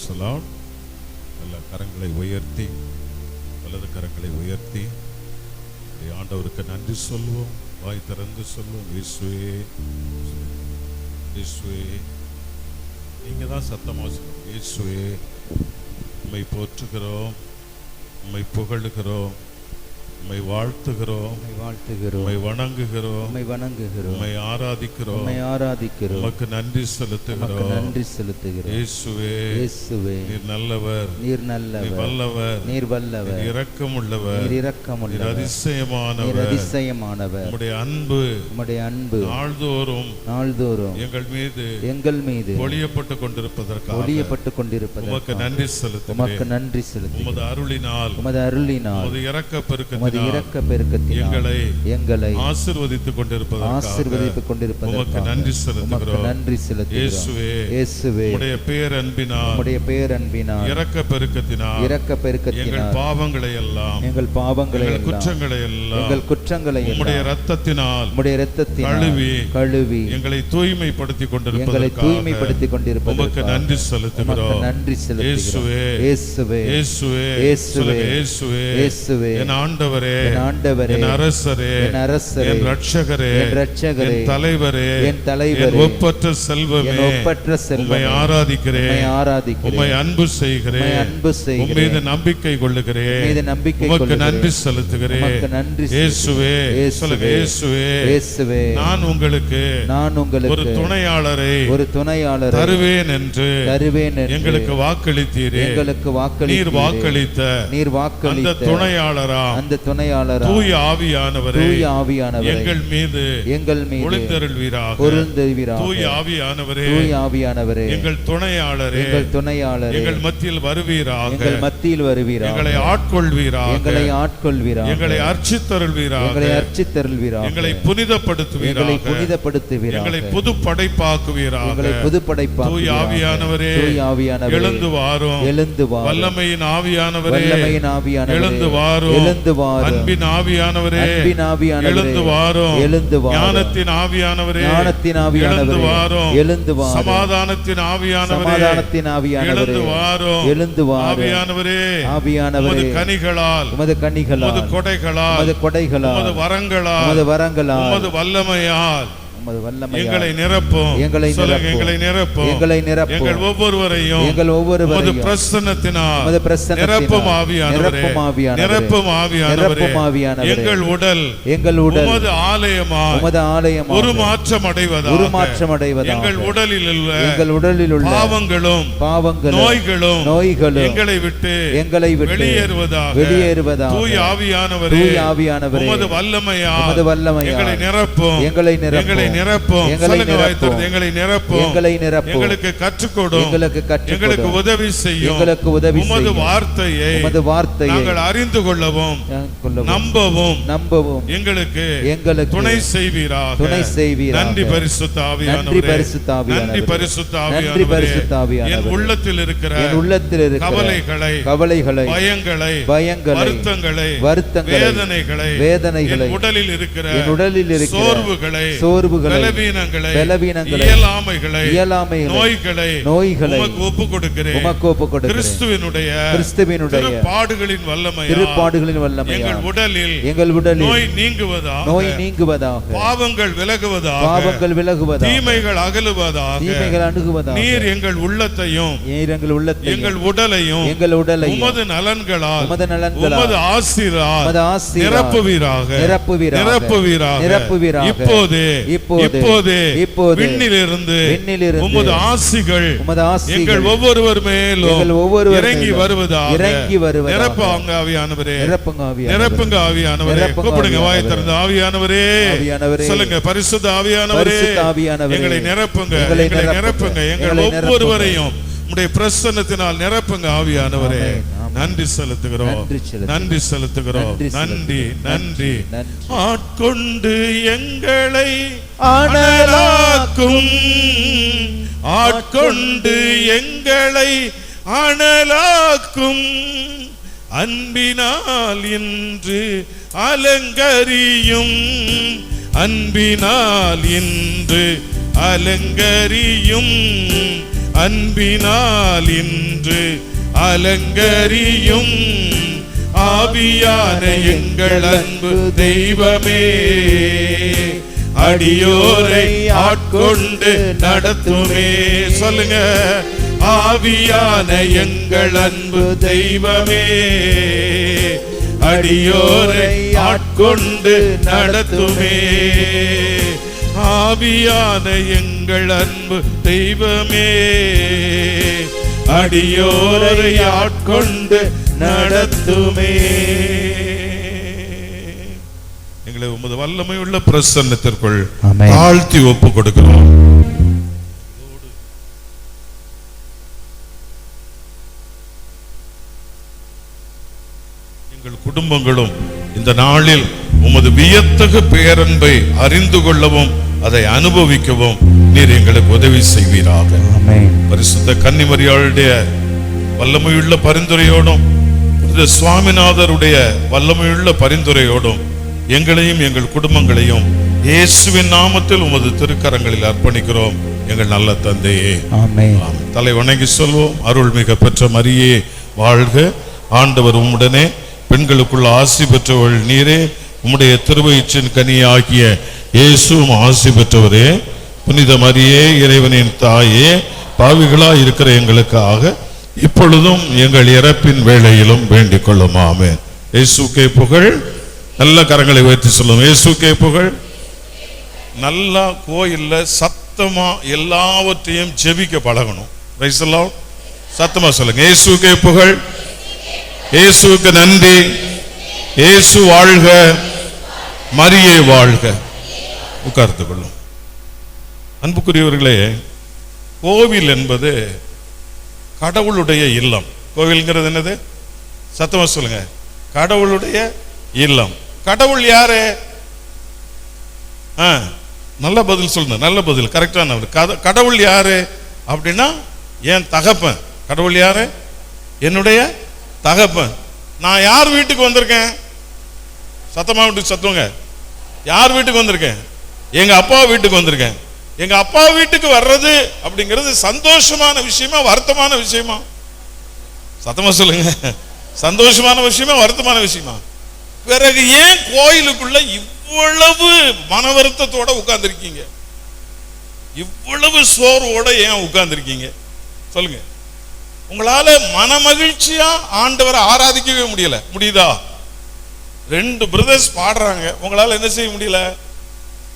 Praise the Lord. நல்ல கரங்களை உயர்த்தி, வலது கரங்களை உயர்த்தி ஆண்டவருக்கு நன்றி சொல்வோம். வாய் திறந்து சொல்வோம். இயேசுவே, இயேசுவே. நீங்க தான் சத்தமா சொல்லுங்க. இயேசுவே, உம்மை போற்றுகிறோம், உம்மை புகழுகிறோம், உம்மை வாழ்த்துகிறோம், உம்மை வணங்குகிறோம், உம்மை ஆராதிக்கிறோம், உமக்கு நன்றி செலுத்துகிறோம். இயேசுவே, நீர் நல்லவர், நீர் வல்லவர், நீர் இரக்கமுள்ளவர், நீர் அதிசயமானவர். உம்முடைய அன்பு நாள்தோறும் எங்கள் மீது பொழியப்பட்டு கொண்டிருப்பதற்காக உமக்கு நன்றி செலுத்துகிறேன். உமது அருளினால், உமது இரக்க பெருக்கத்தினால் எங்களை ஆசீர்வதித்துக் கொண்டிருப்பதற்காக உமக்கு நன்றி செலுத்துகிறோம். இயேசுவே, உம்முடைய பேரன்பினால், இரக்க பெருக்கத்தினால் எங்கள் பாவங்களை எல்லாம், எங்கள் குற்றங்களை எல்லாம் உம்முடைய இரத்தத்தினால் கழுவி எங்களை தூய்மைப்படுத்திக் கொண்டிருப்பதற்காக உமக்கு நன்றி செலுத்துகிறோம். இயேசுவே, என் ஆண்டவரே, என் அரசரே, என் இரட்சகரே, என் தலைவரே, என் ஒப்பற்ற செல்வமே, உம்மை ஆராதிக்கிறேன், உம்மை அன்பு செய்கிறேன், உம் மீது நம்பிக்கை கொள்ளுகிறேன், உமக்கு நன்றி செலுத்துகிறேன். இயேசுவே, சொல்லுங்க. இயேசுவே, நான் உங்களுக்கு ஒரு துணையாளரை தருவேன் என்று எங்களுக்கு வாக்களித்தீரே. நீர் வாக்களித்த அந்த துணையாளரா தூய ஆவியானவரே, எங்கள் மீது ஒளிந்தருள்வீராக. தூய ஆவியானவரே, எங்கள் துணையாளரே, எங்கள் மத்தியில் வருவீராக. எங்களை ஆட்கொள்வீராக, எங்களை அர்ச்சித்தருள்வீராக, எங்களை புனிதப்படுத்துவீராக, எங்களை புது படைப்பாக்குவீராக. தூய ஆவியானவரே, எழுந்து வாரும். வல்லமையின் ஆவியானவரே, எழுந்து வாரும். அன்பின் ஆவியானவரே, எழுந்து வாரும். ஞானத்தின் ஆவியானவரே, எழுந்து வாரும். சமாதானத்தின் ஆவியானவரே, எழுந்து வாரும். ஆவியானவரே, உமது கனிகளால், உமது கொடைகளால், உமது வரங்களால், உமது வல்லமையால் எங்களை நிரப்பும். எங்கள் ஒவ்வொருவரையும் உமது பிரசன்னத்தினால் நிரப்பும் ஆவியானவரே, நிரப்பும் ஆவியானவரே. எங்கள் உடல் உமது ஆலயமாய் உருமாற்றம் அடைவதாக. எங்கள் உடலில் உள்ள பாவங்களும் நோய்களும் எங்களை விட்டு வெளியேறுவதாக. தூய ஆவியானவரே, உமது வல்லமையால் எங்களை நிரப்பும், எங்களை நிரப்பும். எங்களை நிரப்பும், எங்களுக்கு கற்றுக்கொடும், எங்களுக்கு உதவி செய்யும். உமது வார்த்தையை நாங்கள் அறிந்து கொள்ளவும் நம்பவும் எங்களுக்கு துணை செய்வீராக. நன்றி பரிசுத்த ஆவியானவரே, நன்றி பரிசுத்த ஆவியானவரே. என் உள்ளத்தில் இருக்கிற கவலைகளை, பயங்களை, வருத்தங்களை, வேதனைகளை, என் உடலில் இருக்கிற சோர்வுகளை, பலவீனங்களை, இயலாமைகளை, நோய்களை உமக்கு ஒப்புக் கொடுக்கிறேன். கிறிஸ்துவினுடைய திருப்பாடுகளின் வல்லமையால் எங்கள் உடலில் நோய் நீங்குவதாக, பாவங்கள் விலகுவதாக, தீமைகள் அகலுவதாக. நீர் எங்கள் உள்ளத்தையும் எங்கள் உடலையும் உமது நலன்களால், உமது ஆசீரால் நிரப்புவீராக. இப்போது விண்ணிலிருந்து உமது ஆசிகள் எங்கள் ஒவ்வொருவர் மேலும் இறங்கி வருவதாக. நிரப்புங்க ஆவியானவரே, நிரப்புங்க ஆவியானவரே. கூப்பிடுங்க, வாய் திறந்து. ஆவியானவரே, சொல்லுங்க. பரிசுத்த ஆவியானவரே, எங்களை நிரப்புங்க, எங்களை நிரப்புங்க. எங்கள் ஒவ்வொருவரையும் உம்முடைய பிரசன்னத்தினால் நிரப்புங்க ஆவியானவரே. நன்றி செலுத்துகிறோம், நன்றி செலுத்துகிறோம். நன்றி. ஆட்கொண்டு எங்களை அனலாக்கும், ஆட்கொண்டு எங்களை அனலாக்கும். அன்பினால் இன்று அலங்கரியும், அன்பினால் இன்று அலங்கரியும். அன்பினால் இன்று அலங்கரியும் ஆவியான எங்கள் அன்பு தெய்வமே, அடியோரை ஆட்கொண்டு நடத்துமே. சொல்லுங்க, ஆவியான எங்கள் அன்பு தெய்வமே, அடியோரை ஆட்கொண்டு நடத்துமே. ஆவியான எங்கள் அன்பு தெய்வமே, அடியோரை ஆட்கொண்டு நடத்துமே. எங்களை உமது வல்லமை உள்ள பிரசன்னத்திற்குள் தாழ்த்தி ஒப்பு கொடுக்கிறோம். எங்கள் குடும்பங்களும் இந்த நாளில் உமது வியத்தகு பேரன்பை அறிந்து கொள்ளவும் அதை அனுபவிக்கவும் நீர் எங்களுக்கு உதவி செய்வீராக. பரிசுத்த கன்னிமரியாளுடைய வல்லமையுள்ள பரிந்துரையோடும் சுவாமிநாதருடைய வல்லமையுள்ள பரிந்துரையோடும் எங்களையும் எங்கள் குடும்பங்களையும் இயேசுவின் நாமத்தில் உமது திருக்கரங்களில் அர்ப்பணிக்கிறோம் எங்கள் நல்ல தந்தையே. தலை வணங்கி சொல்வோம். அருள்மிக பெற்ற மரியே வாழ்க, ஆண்டவர் உம்முடனே, பெண்களுக்குள்ள ஆசி பெற்றவள் நீரே, உம்முடைய திருவயிற்றின் கனியாகிய இயேசுவும் ஆசி பெற்றவரே. புனித மரியே, இறைவனின் தாயே, பாவிகளாய் இருக்கிற எங்களுக்காக இப்பொழுதும் எங்கள் இறப்பின் வேளையிலும் வேண்டிக் கொள்ளும். ஆமென். இயேசுக்கே புகழ். நல்ல கரங்களை உயர்த்தி சொல்லும். இயேசுக்கே புகழ். நல்லா கோயில்ல சத்தமா எல்லாவற்றையும் ஜெபிக்க பழகணும். Price the Lord. சத்தமா சொல்லுங்க. இயேசுக்கே புகழ், இயேசுக்கு நன்றி, இயேசு வாழ்க, மரியே வாழ்க. உட்கார்ந்து கொள்ளும். அன்புக்குரியவர்களே, கோவில் என்பது கடவுளுடைய இல்லம். கோவில்ங்கிறது என்னது? சத்தமா சொல்லுங்க. கடவுளுடைய இல்லம். கடவுள் யாரு? நல்ல பதில் சொல்லுங்க. நல்ல பதில், கரெக்டான. கடவுள் யாரு அப்படின்னா என் தகப்பன். கடவுள் யாரு? என்னுடைய தகப்பன். நான் யார் வீட்டுக்கு வந்திருக்கேன்? சத்தமா விட்டு சத்துவங்க. யார் வீட்டுக்கு வந்திருக்கேன்? எங்க அப்பா வீட்டுக்கு வந்திருக்கேன். எங்க அப்பா வீட்டுக்கு வர்றது அப்படிங்கிறது சந்தோஷமான விஷயமா வருத்தமான விஷயமா? சத்தமா சொல்லுங்க. சந்தோஷமான விஷயமா வருத்தமான விஷயமா? பிறகு ஏன் கோயிலுக்குள்ள இவ்வளவு மன வருத்தத்தோட உட்கார்ந்துருக்கீங்க? இவ்வளவு சோர்வோட ஏன் உட்கார்ந்துருக்கீங்க? சொல்லுங்க. உங்களால மன மகிழ்ச்சியா ஆண்டவரை ஆராதிக்கவே முடியுதா? 2 பிரதர்ஸ் பாடுறாங்க, உங்களால என்ன செய்ய முடியல?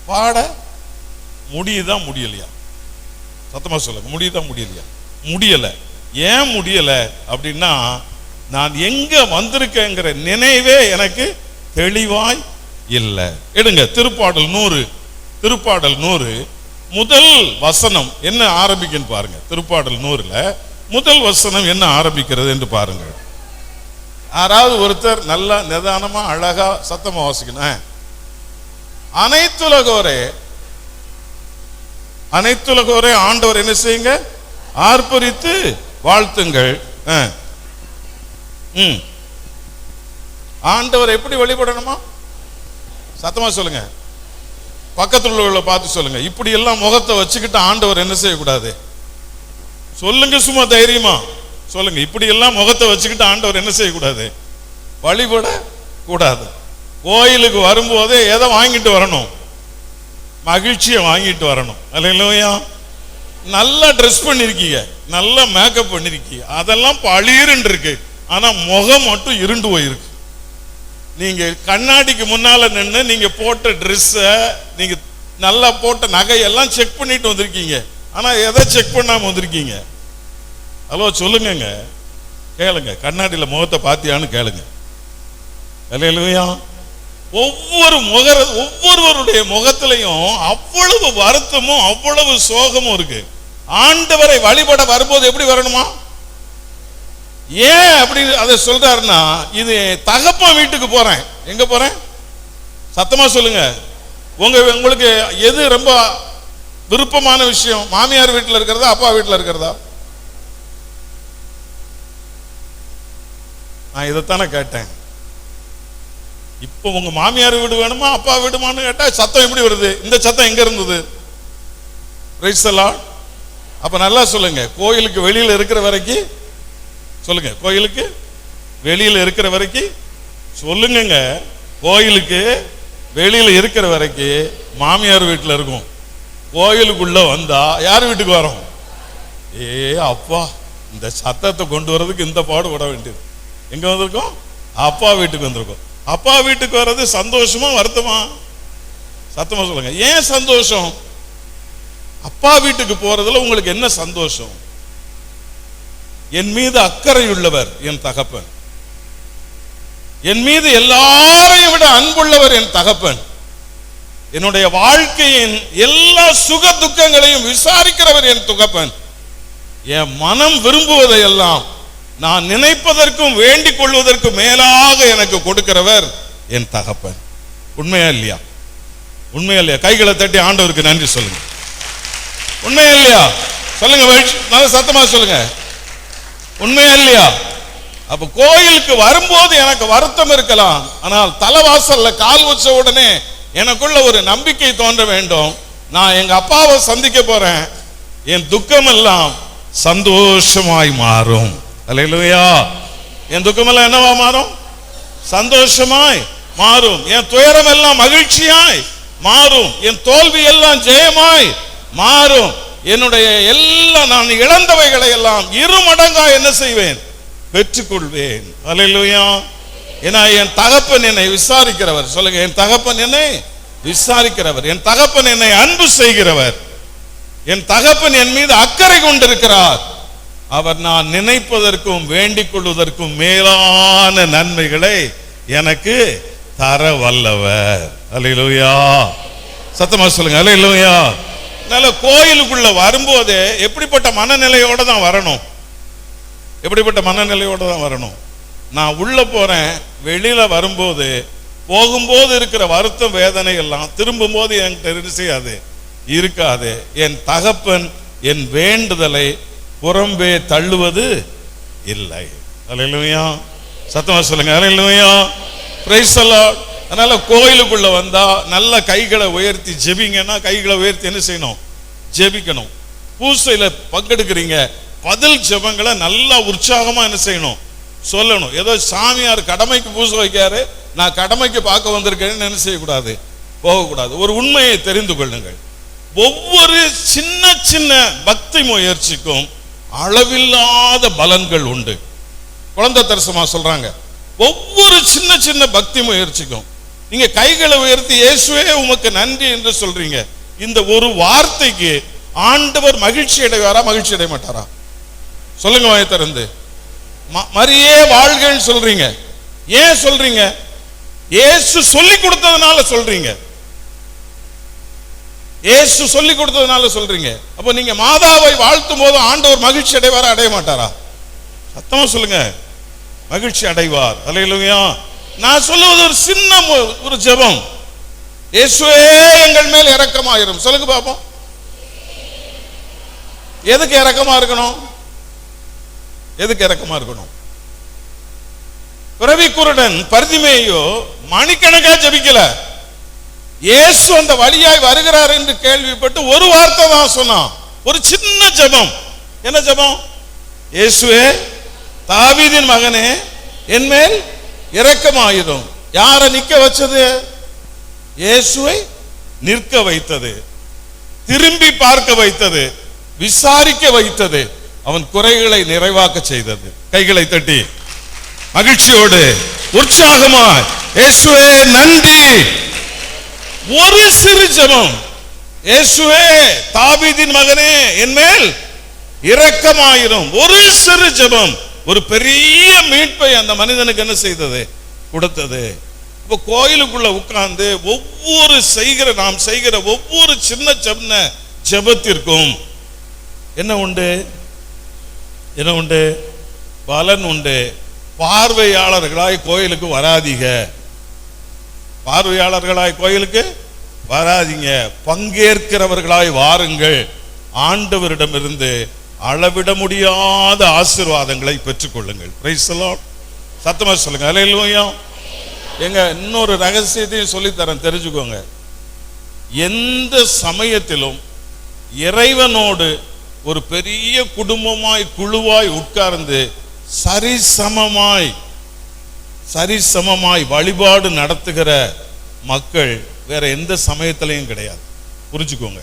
பாட முடியுதா முடியலையா? சத்தமா சொல்லுங்க. முடியுதா முடியலையா? முடியல. ஏன் முடியல அப்படின்னா, நான் எங்க வந்திருக்கேங்கிற நினைவே எனக்கு தெளிவாய் இல்லை. எடுங்க திருப்பாடல் 100. திருப்பாடல் 100 முதல் வசனம் என்ன ஆரம்பிக்குன்னு பாருங்க. திருப்பாடல் 100ல முதல் வசனம் என்ன ஆரம்பிக்கிறது என்று பாருங்க. யாராவது ஒருத்தர் நல்லா நிதானமா அழகா சத்தமா வாசிக்கணும். அனைத்துலகோரே, அனைத்துலகோரே ஆண்டவர் என்ன செய்யுங்க? ஆர்ப்பரித்து வாழ்த்துங்கள். ஆண்டவர் எப்படி வழிபடணுமா? சத்தமா சொல்லுங்க. பக்கத்தில் உள்ள பார்த்து சொல்லுங்க. இப்படி எல்லாம் முகத்தை வச்சுக்கிட்டு ஆண்டவர் என்ன செய்யக்கூடாது? சொல்லுங்க, சும்மா தைரியமா சொல்லுங்க. இப்படி எல்லாம் முகத்தை வச்சுக்கிட்டு ஆண்டவர் என்ன செய்யக்கூடாது? வழிபட கூடாது. கோயிலுக்கு வரும்போதே எதை வாங்கிட்டு வரணும்? மகிழ்ச்சியை வாங்கிட்டு வரணும். அல்லேலூயா. நல்லா ட்ரெஸ் பண்ணிருக்கீங்க, நல்லா மேக்கப் பண்ணிருக்கீங்க, அதெல்லாம் பளிர்ன்னு இருக்கு. ஆனா முகம் மட்டும் இருண்டு போயிருக்கு. நீங்க கண்ணாடிக்கு முன்னால நின்று நீங்க போட்ட ட்ரெஸ்ஸ, நீங்க நல்லா போட்ட நகையெல்லாம் செக் பண்ணிட்டு வந்திருக்கீங்க. ஆனா எதை செக் பண்ணாம வந்திருக்கீங்க? ஹலோ சொல்லுங்க, கேளுங்க. கண்ணாடியில முகத்தை பாத்தியான்னு கேளுங்க. அல்லேலூயா. ஒவ்வொருவருடைய முகத்திலையும் அவ்வளவு வருத்தமும் அவ்வளவு சோகமும் இருக்கு. ஆண்டவரை வழிபட வரும்போது எப்படி வரணுமா? ஏன் அப்படி அதை சொல்றாருன்னா, இது தகப்பன் வீட்டுக்கு போறேன். எங்க போறேன்? சத்தமா சொல்லுங்க. உங்களுக்கு எது ரொம்ப விருப்பமான விஷயம்? மாமியார் வீட்டில் இருக்கிறதா, அப்பா வீட்டில் இருக்கிறதா? நான் இதைத்தானே கேட்டேன். இப்போ உங்க மாமியார் வீடு வேணுமா, அப்பா வீடுமான்னு கேட்டா சத்தம் எப்படி வருது? இந்த சத்தம் எங்க இருந்தது? Price the Lord. அப்ப நல்லா சொல்லுங்க, கோயிலுக்கு வெளியில இருக்கிற வரைக்கும் சொல்லுங்க, கோயிலுக்கு வெளியில இருக்கிற வரைக்கும் சொல்லுங்க, கோயிலுக்கு வெளியில இருக்கிற வரைக்கும் மாமியார் வீட்டில் இருக்கும். கோயிலுக்குள்ள வந்தா யார் வீட்டுக்கு வரோம்? அப்பா, இந்த சத்தத்தை கொண்டு வர்றதுக்கு இந்த பாடு விட வேண்டியது. எங்க வந்திருக்கோம்? அப்பா வீட்டுக்கு வந்திருக்கோம். அப்பா வீட்டுக்கு வர்றது சந்தோஷமா வருத்தமா? சத்தமா சொல்லுங்க. ஏன் சந்தோஷம்? அப்பா வீட்டுக்கு போறதுல உங்களுக்கு என்ன சந்தோஷம்? என் மீது அக்கறை உள்ளவர் என் தகப்பன், என் மீது எல்லாரையும் விட அன்புள்ளவர் என் தகப்பன், என்னுடைய வாழ்க்கையின் எல்லா சுக துக்கங்களையும் விசாரிக்கிறவர் என் தகப்பன், என் மனம் விரும்புவதை எல்லாம் நான் நினைப்பதற்கும் வேண்டிக் கொள்வதற்கும் மேலாக எனக்கு கொடுக்கிறவர் என் தகப்பன். உண்மையா இல்லையா? உண்மையா இல்லையா? கைகளை தட்டி ஆண்டவருக்கு நன்றி சொல்லுங்க. உண்மையா இல்லையா? சொல்லுங்க, நல்ல சத்தமா சொல்லுங்க. உண்மையா இல்லையா? அப்ப கோயிலுக்கு வரும்போது எனக்கு வருத்தம் இருக்கலாம், ஆனால் தலைவாசல்ல கால் வச்ச உடனே எனக்குள்ள ஒரு நம்பிக்கை தோன்ற வேண்டும். நான் எங்க அப்பாவை சந்திக்க போறேன், என் துக்கம் எல்லாம் சந்தோஷமாய் மாறும். அல்லேலூயா. என் துக்கம் எல்லாம் என்னவா மாறும்? சந்தோஷமாய் மாறும். என் துயரம் எல்லாம் மகிழ்ச்சியாய் மாறும். என் தோல்வி எல்லாம் ஜெயமாய் மாறும். என்னுடைய எல்லா நான் இழந்தவைகளை எல்லாம் இருமடங்கா என்ன செய்வேன்? பெற்றுக்கொள்வேன். அல்லேலூயா. ஏன்னா என் தகப்பன் என்னை விசாரிக்கிறவர். சொல்லுங்க, என் தகப்பன் என்னை விசாரிக்கிறவர், என் தகப்பன் என்னை அன்பு செய்கிறவர், என் தகப்பன் என் மீது அக்கறை கொண்டிருக்கிறார். அவர் நான் நினைப்பதற்கும் வேண்டிக் கொள்வதற்கும் மேலான நன்மைகளை எனக்கு தர வல்லவர். அல்லேலூயா. சத்தமா சொல்லுங்க, அல்லேலூயா. அதனால கோயிலுக்குள்ள வரும்போது எப்படிப்பட்ட மனநிலையோட தான் வரணும்? எப்படிப்பட்ட மனநிலையோட தான் வரணும்? நான் உள்ள போறேன், வெளியில வரும்போது போகும்போது இருக்கிற வருத்தம் வேதனை எல்லாம் திரும்பும் போது என்கிட்ட என்ன செய்யாது? இருக்காது. என் தகப்பன் என் வேண்டுதலை புறம்பே தள்ளுவது இல்லை. அல்லேலூயா. சத்தமா சொல்லுங்க, அல்லேலூயா. Praise the Lord. அதனால கோயிலுக்குள்ள வந்தா நல்ல கைகளை உயர்த்தி ஜெபிங்கன்னா, கைகளை உயர்த்தி என்ன செய்யணும்? ஜெபிக்கணும். பூசையில பங்கெடுக்கிறீங்க, பதில் ஜெபங்களை நல்லா உற்சாகமா என்ன செய்யணும்? சொல்லணும். ஏதோ சாமியார் கடமைக்கு பூசை வைக்காரு, நான் கடமைக்கு பார்க்க வந்திருக்கேன்னு என்ன செய்யக்கூடாது? போகக்கூடாது. ஒரு உண்மையை தெரிந்து கொள்ளுங்கள். ஒவ்வொரு சின்ன சின்ன பக்தி முயற்சிக்கும் அளவில்லாத பலன்கள் உண்டு. குழந்தை தரிசனமா சொல்றாங்க, ஒவ்வொரு சின்ன சின்ன பக்தி முயற்சிக்கும் நீங்க கைகளை உயர்த்தி இயேசுவே உமக்கு நன்றி என்று சொல்றீங்க. இந்த ஒரு வார்த்தைக்கு ஆண்டவர் மகிழ்ச்சி அடைவாரா? மகிழ்ச்சி அடைய மாட்டாரா? சொல்லுங்க வாயை திறந்து. மரியே வாழ்கன்னு சொல்றீங்க. ஏன் சொல்றீங்க? இயேசு சொல்லி கொடுத்ததுனால சொல்றீங்க. இயேசு சொல்லி கொடுத்ததுனால சொல்றீங்க. அப்ப நீங்க மாதாவை வாழ்த்தும் போது ஆண்டவர் மகிழ்ச்சி அடைவாரா? அடைய மாட்டாரா? சத்தமா சொல்லுங்க, மகிழ்ச்சி அடைவார். அல்லேலூயா. நான் சொல்லுவது ஒரு சின்ன ஒரு ஜெபம். இயேசுவே எங்கள் மேல் இரக்கமாயிரும். சொல்லுங்க பாப்போம். எதுக்கு இரக்கமா இருக்கணும்? எதுக்கு இரக்கமா இருக்கணும்? பிறவி குருடன் பர்திமேயு மணிக்கணக்கா ஜெபிக்கல. இயேசு அந்த வழியாய் வருகிறார் என்று கேள்விப்பட்டு ஒரு வார்த்தை தான் சொன்னான். ஒரு சின்ன ஜெபம். என்ன ஜெபம்? இயேசுவே தாவீதின் மகனே என் மேல் இரக்கமாயிரும். யாரை நிக்க வச்சது? இயேசுவை நிற்க வைத்தது, திரும்பி பார்க்க வைத்தது, விசாரிக்க வைத்தது, அவன் குறைகளை நிறைவாக்க செய்தது. கைகளை தட்டி மகிழ்ச்சியோடு உற்சாகமாய் இயேசுவே நன்றி. ஒரு சிறு ஜெபம். இயேசுவே தாவீதின் மகனே என் மேல் இரக்கமாயிரும். ஒரு சிறு ஜெபம் ஒரு பெரிய மீட்பை அந்த மனிதனுக்கு என்ன செய்தது? கொடுத்தது. இப்போ கோயிலுக்குள்ள உட்கார்ந்து ஒவ்வொரு நாம் செய்கிற ஒவ்வொரு சின்ன சின்ன ஜெபத்திற்கும் என்ன உண்டு? என்ன உண்டு? பலன் உண்டு. பார்வையாளர்களாய் கோயிலுக்கு வராதீங்க. பார்வையாளர்களாய் கோயிலுக்கு வராதீங்க. பங்கேற்கிறவர்களாய் வாருங்கள். ஆண்டவரிடமிருந்து அளவிட முடியாத ஆசீர்வாதங்களை பெற்றுக் கொள்ளுங்கள். Price the Lord. சத்தமா சொல்லுங்க, அல்லேலூயா. எங்க இன்னொரு ரகசியத்தையும் சொல்லித்தரேன், தெரிஞ்சுக்கோங்க. எந்த சமயத்திலும் இறைவனோடு ஒரு பெரிய குடும்பமாய் குழுவாய் உட்கார்ந்து சரிசமமாய் வழிபாடு நடத்துகிற மக்கள் வேற எந்த சமயத்திலையும் கிடையாது. புரிஞ்சுக்கோங்க.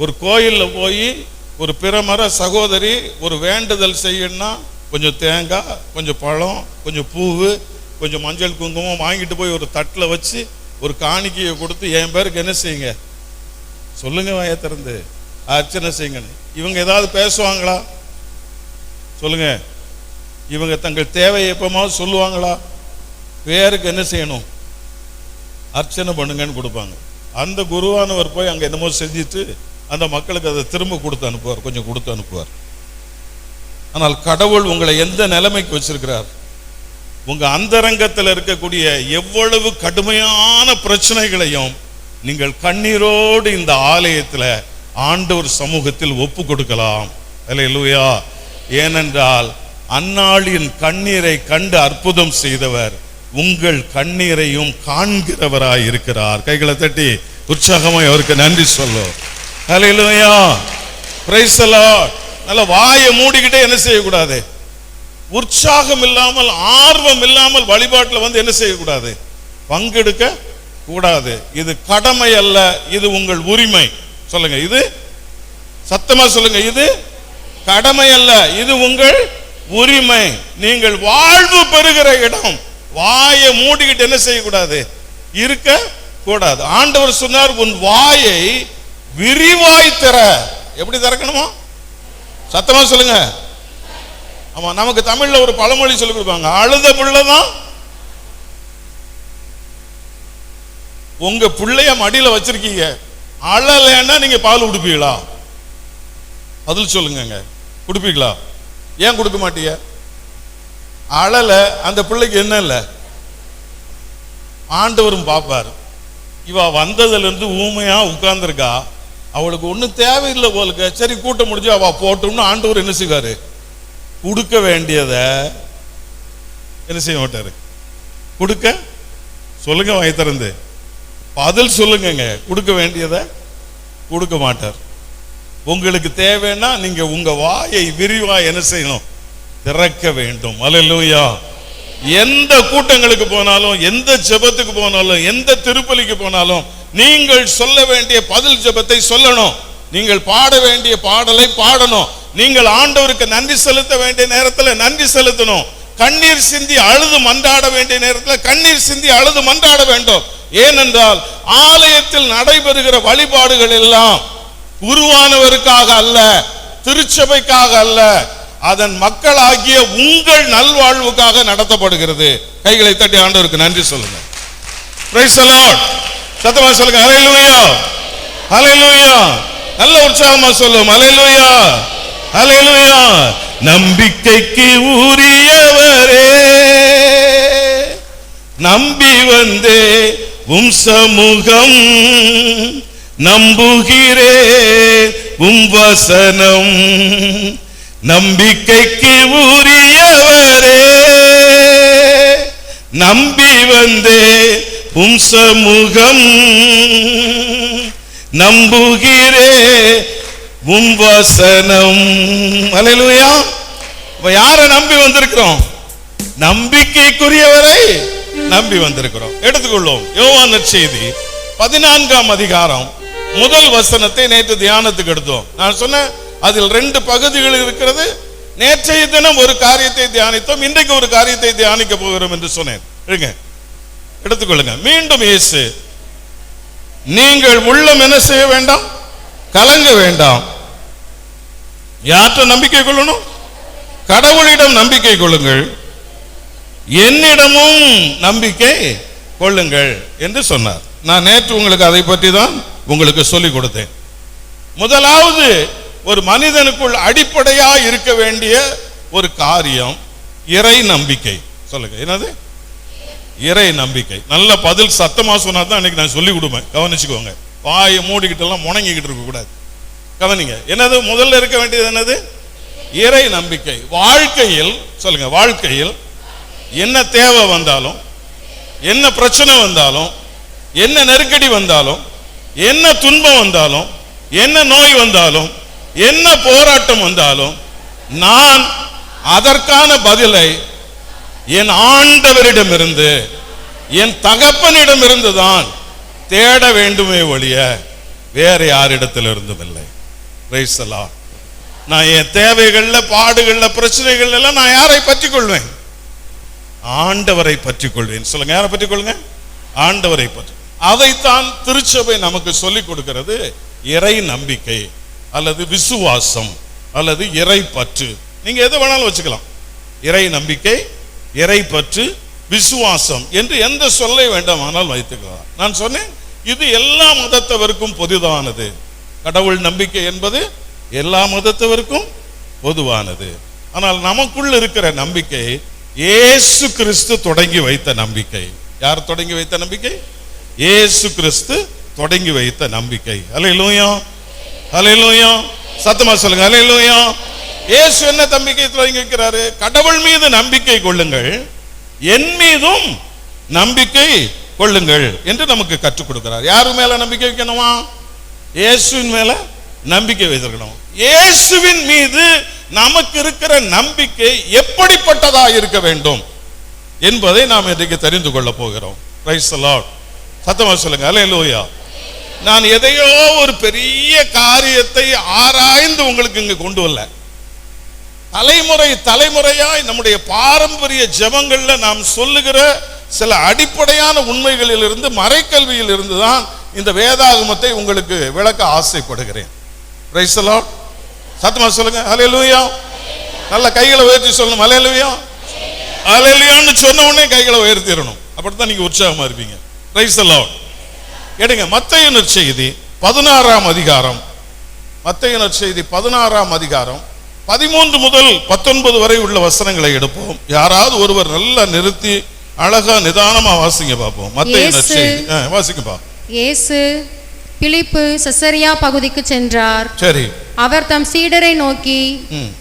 ஒரு கோயில்ல போய் ஒரு பிறமர சகோதரி ஒரு வேண்டுதல் செய்யணும்னா கொஞ்சம் தேங்காய், கொஞ்சம் பழம், கொஞ்சம் பூவு, கொஞ்சம் மஞ்சள் குங்குமம் வாங்கிட்டு போய் ஒரு தட்டில் வச்சு ஒரு காணிக்கையை கொடுத்து என் பேருக்கு என்ன செய்யுங்க சொல்லுங்க, வாயை திறந்து அர்ச்சனை செய்யுங்க. இவங்க ஏதாவது பேசுவாங்களா சொல்லுங்க? இவங்க தங்கள் தேவையை எப்பமாவது சொல்லுவாங்களா? பேருக்கு என்ன செய்யணும், அர்ச்சனை பண்ணுங்கன்னு கொடுப்பாங்க. அந்த குருவானவர் போய் அங்கே என்னமோ செஞ்சுட்டு அந்த மக்களுக்கு அதை திரும்ப கொடுத்து அனுப்புவார், கொஞ்சம் கொடுத்து அனுப்புவார். ஆனால் கடவுள் உங்களை எந்த நிலைமைக்கு வச்சிருக்கிறார்? உங்க அந்தரங்கத்தில் இருக்கக்கூடிய எவ்வளவு கடுமையான பிரச்சனைகளையும் நீங்கள் கண்ணீரோடு இந்த ஆலயத்தில் ஆண்டவர் சமூகத்தில் ஒப்பு கொடுக்கலாம். அல்லேலூயா. ஏனென்றால் அந்நாளின் கண்ணீரை கண்டு அற்புதம் செய்தவர் உங்கள் கண்ணீரையும் காண்கிறவராய் இருக்கிறார். கைகளை தட்டி உற்சாகமாய் அவருக்கு நன்றி சொல்லும். அல்லேலூயா. Praise the Lord. நல்ல வாயை மூடிக்கிட்டே என்ன செய்யக்கூடாது, உற்சாகம் இல்லாமல் ஆர்வம் இல்லாமல் வழிபாட்டில் வந்து என்ன செய்யக்கூடாது, பங்கெடுக்க கூடாது. இது கடமை அல்ல, இது உங்கள் உரிமை. சொல்லுங்க, இது சத்தமா சொல்லுங்க, இது கடமை அல்ல, இது உங்கள் உரிமை. நீங்கள் வாழ்வு பெறுகிற இடம். வாயை மூடிக்கிட்டு என்ன செய்யக்கூடாது, இருக்க கூடாது. ஆண்டவர் சொன்னார், உன் வாயை விரிவாய் திற. எப்படி திறக்கணுமா? சத்தமா சொல்லுங்க. ஆமா, நமக்கு தமிழ்ல ஒரு பழமொழி சொல்லி கொடுப்பாங்க, அழுத புள்ளதான். உங்க பிள்ளைய மடியில வச்சிருக்கீங்க, அழலைன்னா நீங்க பால் குடுப்பீங்களா? பதில் சொல்லுங்க. குடுப்பீங்களா? ஏன் கொடுக்க மாட்டீங்க? அழல, அந்த பிள்ளைக்கு என்ன இல்லை, ஆண்டவரும் பார்ப்பார். இவ வந்ததுல இருந்து ஊமையா உட்கார்ந்துருக்கா, அவளுக்கு ஒன்றும் தேவையில்லை போலுக்க, சரி கூட்டம் முடிஞ்சு அவ போட்டோம்னு ஆண்டவர் என்ன செய்வாரு, கொடுக்க வேண்டியதை என்ன செய்ய மாட்டாரு, கொடுக்க சொல்லுங்க, வாய் திறந்து பதில் சொல்லுங்க. கொடுக்க வேண்டியதை கொடுக்க மாட்டார். உங்களுக்கு தேவைன்னா நீங்க உங்க வாயை விரிவா என்ன செய்யணும், திறக்க வேண்டும். அல்லேலூயா. எந்த கூட்டங்களுக்கு போனாலும், எந்த ஜெபத்துக்கு போனாலும், எந்த திருப்பலிக்கு போனாலும் நீங்கள் சொல்ல வேண்டிய பதில் ஜெபத்தை சொல்லணும். நீங்கள் பாட வேண்டிய பாடலை பாடணும். நீங்கள் ஆண்டவருக்கு நன்றி செலுத்த வேண்டிய நேரத்தில் நன்றி செலுத்தணும். கண்ணீர் சிந்தி அழுது மன்றாட வேண்டிய நேரத்தில் கண்ணீர் சிந்தி அழுது மன்றாட வேண்டும். ஏனென்றால் ஆலயத்தில் நடைபெறுகிற வழிபாடுகள் எல்லாம் குருவானவருக்காக அல்ல, திருச்சபைக்காக அல்ல, அதன் மக்களாகிய உங்கள் நல்வாழ்வுக்காக நடத்தப்படுகிறது. கைகளை தட்டி ஆண்டவருக்கு நன்றி சொல்லுங்க. Price the Lord. சத்தமா சொல்லுங்க. ஹல்லேலூயா, ஹல்லேலூயா. நல்ல உற்சாகமா சொல்லுங்க. ஹல்லேலூயா, ஹல்லேலூயா. நம்பிக்கைக்கு உரியவரே, நம்பி வந்தே உம் சமூகம், நம்புகிறே உம் வசனம். நம்பிக்கைக்கு உரியவரே, நம்பி வந்தே உம் சமூகம், நம்புகிறே உம் வசனம். அல்லேலூயா. இப்ப யாரை நம்பி வந்திருக்கிறோம்? நம்பிக்கைக்குரியவரை நம்பி வந்திருக்கிறோம். எடுத்துக்கொள்வோம். யோவான் நற்செய்தி 14ஆம் அதிகாரம் முதல் வசனத்தை நேற்று தியானத்துக்கு எடுத்தோம். நான் சொன்னேன், அதில் 2 பகுதிகள் இருக்கிறது. நேற்றைய தினம் ஒரு காரியத்தை தியானித்தோம், இன்றைக்கு ஒரு காரியத்தை தியானிக்க போகிறோம் என்று சொன்னேன். எடுத்துக்கொள்ளுங்க. மீண்டும் இயேசு, நீங்கள் உள்ளம் என்ன செய்ய வேண்டாம், கலங்க வேண்டாம். யார்கிட்ட நம்பிக்கை கொள்ளணும்? கடவுளிடம் நம்பிக்கை கொள்ளுங்கள், என்னிடமும் நம்பிக்கை கொள்ளுங்கள் என்று சொன்னார். நான் நேற்று உங்களுக்கு அதை பற்றி தான் உங்களுக்கு சொல்லிக் கொடுத்தேன். முதலாவது, ஒரு மனிதனுக்குள் அடிப்படையா இருக்க வேண்டிய ஒரு காரியம் இறை நம்பிக்கை. சொல்லுங்க, என்னது? இறை நம்பிக்கை. நல்ல பதில் சத்தமா சொன்னா தான் அன்னைக்கு நான் சொல்லி கொடுப்பேன். கவனிச்சுக்கோங்க. வாயை மூடிக்கிட்டு எல்லாம் முணங்கிக்கிட்டு இருக்க கூடாது. கவனிங்க. என்னது முதல்ல இருக்க வேண்டியது? என்னது? இறை நம்பிக்கை. வாழ்க்கையில் சொல்லுங்க, வாழ்க்கையில் என்ன தேவை வந்தாலும், என்ன பிரச்சனை வந்தாலும், என்ன நெருக்கடி வந்தாலும், என்ன துன்பம் வந்தாலும், என்ன நோய் வந்தாலும் என்ன போராட்டம் வந்தாலும் நான் அதற்கான பதிலை என் ஆண்டவரிடமிருந்து என் தகப்பனிடமிருந்து தான் தேட வேண்டுமே ஒழிய வேற யாரிடத்தில் இருந்தும் இல்லை. Price the Lord. நான் என் தேவைகள்ல, பாடுகள்ல, பிரச்சனைகள் எல்லாம் நான் யாரை பற்றி கொள்வேன்? ஆண்டவரை பற்றி கொள்வேன். சொல்லுங்க, யாரை பற்றி கொள்ளுங்க? ஆண்டவரை பற்றி. அதைத்தான் திருச்சபை நமக்கு சொல்லிக் கொடுக்கிறது. இறை நம்பிக்கை அல்லது விசுவாசம் அல்லது இறை பற்று, நீங்க எதை வேணாலும் வச்சுக்கலாம். இறை நம்பிக்கை, இறை பற்று, விசுவாசம் என்று எந்த சொல்லை வேண்டாமானால் வைத்துக்கலாம். நான் சொன்னேன், இது எல்லா மதத்தவருக்கும் பொதுவானது. கடவுள் நம்பிக்கை என்பது எல்லா மதத்தவருக்கும் பொதுவானது. ஆனால் நமக்குள்ள இருக்கிற நம்பிக்கை இயேசு கிறிஸ்து தொடங்கி வைத்த நம்பிக்கை. யார் தொடங்கி வைத்த நம்பிக்கை? இயேசு கிறிஸ்து தொடங்கி வைத்த நம்பிக்கை. அல்லேலூயா, அல்லேலூயா. சத்தமா சொல்லுங்க, அல்லேலூயா. இயேசு என்ன நம்பிக்கை தொடங்கி வைக்கிறாரு? கடவுள் மீது நம்பிக்கை கொள்ளுங்கள், என் மீதும் நம்பிக்கை கொள்ளுங்கள் என்று நமக்கு கற்றுக் கொடுக்கிறார். யாரு மேல நம்பிக்கை வைக்கணுமா? இயேசுவின் மேல நம்பிக்கை வைத்திருக்கணும். இயேசுவின் மீது நமக்கு இருக்கிற நம்பிக்கை எப்படிப்பட்டதா இருக்க வேண்டும் என்பதை நாம் இன்றைக்கு தெரிந்து கொள்ள போகிறோம். Price the Lord. சத்தமா சொல்லுங்க, அல்லேலூயா. நான் எதையோ ஒரு பெரிய காரியத்தை ஆராய்ந்து உங்களுக்கு இங்கு கொண்டு வரல. தலைமுறை தலைமுறையாய் நம்முடைய பாரம்பரிய ஜெபங்கள்ல நாம் சொல்லுகிற சில அடிப்படையான உண்மைகளில் இருந்து, மறைக்கல்வியில் இருந்து தான் இந்த வேதாகமத்தை உங்களுக்கு விளக்க ஆசைப்படுகிறேன். Price the Lord. சத்தமா சொல்லுங்க, அல்லேலூயா. நல்ல கைகளை உயர்த்தி சொல்லணும், அல்லேலூயா. அல்லேலூயான்னு சொன்ன உடனே கைகளை உயர்த்திடணும். அப்படித்தான் நீங்க உற்சாகமா இருப்பீங்க. Price the Lord. எடுங்க மத்தேயு நற்செய்தி 16ஆம் அதிகாரம். மத்தேயு நற்செய்தி 16ஆம் அதிகாரம் 13 முதல் 19 வரை உள்ள வசனங்களை எடுப்போம். யாராவது ஒருவர் நல்லா நிறுத்தி அழகா நிதானமா வாசிங்க பாப்போம். மத்தேயு நற்செய்தி வாசிங்கப்பா. இயேசு பிலிப்பு செசரியா பகுதிக்கு சென்றார். சரி. அவர் தம் சீடரை நோக்கி,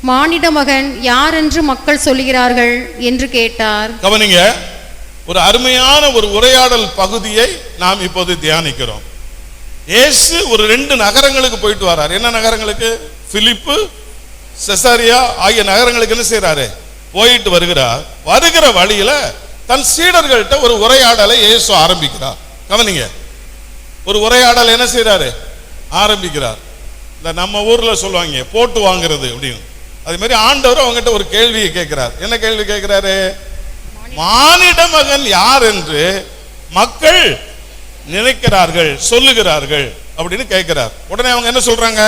மானிட மகன் யார் என்று மக்கள் சொல்கிறார்கள் என்று கேட்டார். கவனிங்க, ஒரு அருமையான ஒரு உரையாடல் பகுதியை நாம் இப்போது தியானிக்கிறோம். இயேசு ஒரு 2 நகரங்களுக்கு போயிட்டு வரார். என்ன நகரங்களுக்கு? பிலிப்பு, செசரியா ஆகிய நகரங்களுக்கு என்ன செய்யறாரு? போயிட்டு வருகிறார். வருகிற வழியில தன் சீடர்கள்ட்ட ஒரு உரையாடலை இயேசு ஆரம்பிக்கிறார். கவனிங்க, ஒரு உரையாடல் என்ன செய்யறாரு? ஆரம்பிக்கிறார். இந்த நம்ம ஊர்ல சொல்லுவாங்க போட்டு வாங்குறது அப்படின்னு. அதே மாதிரி ஆண்டவர் அவங்ககிட்ட ஒரு கேள்வியை கேட்கிறார். என்ன கேள்வி கேட்கிறாரு? மானிட மகன் யார் என்று மக்கள் நினைக்கிறார்கள், சொல்லுகிறார்கள் அப்படின்னு கேட்கிறார். உடனே அவங்க என்ன சொல்றாங்க?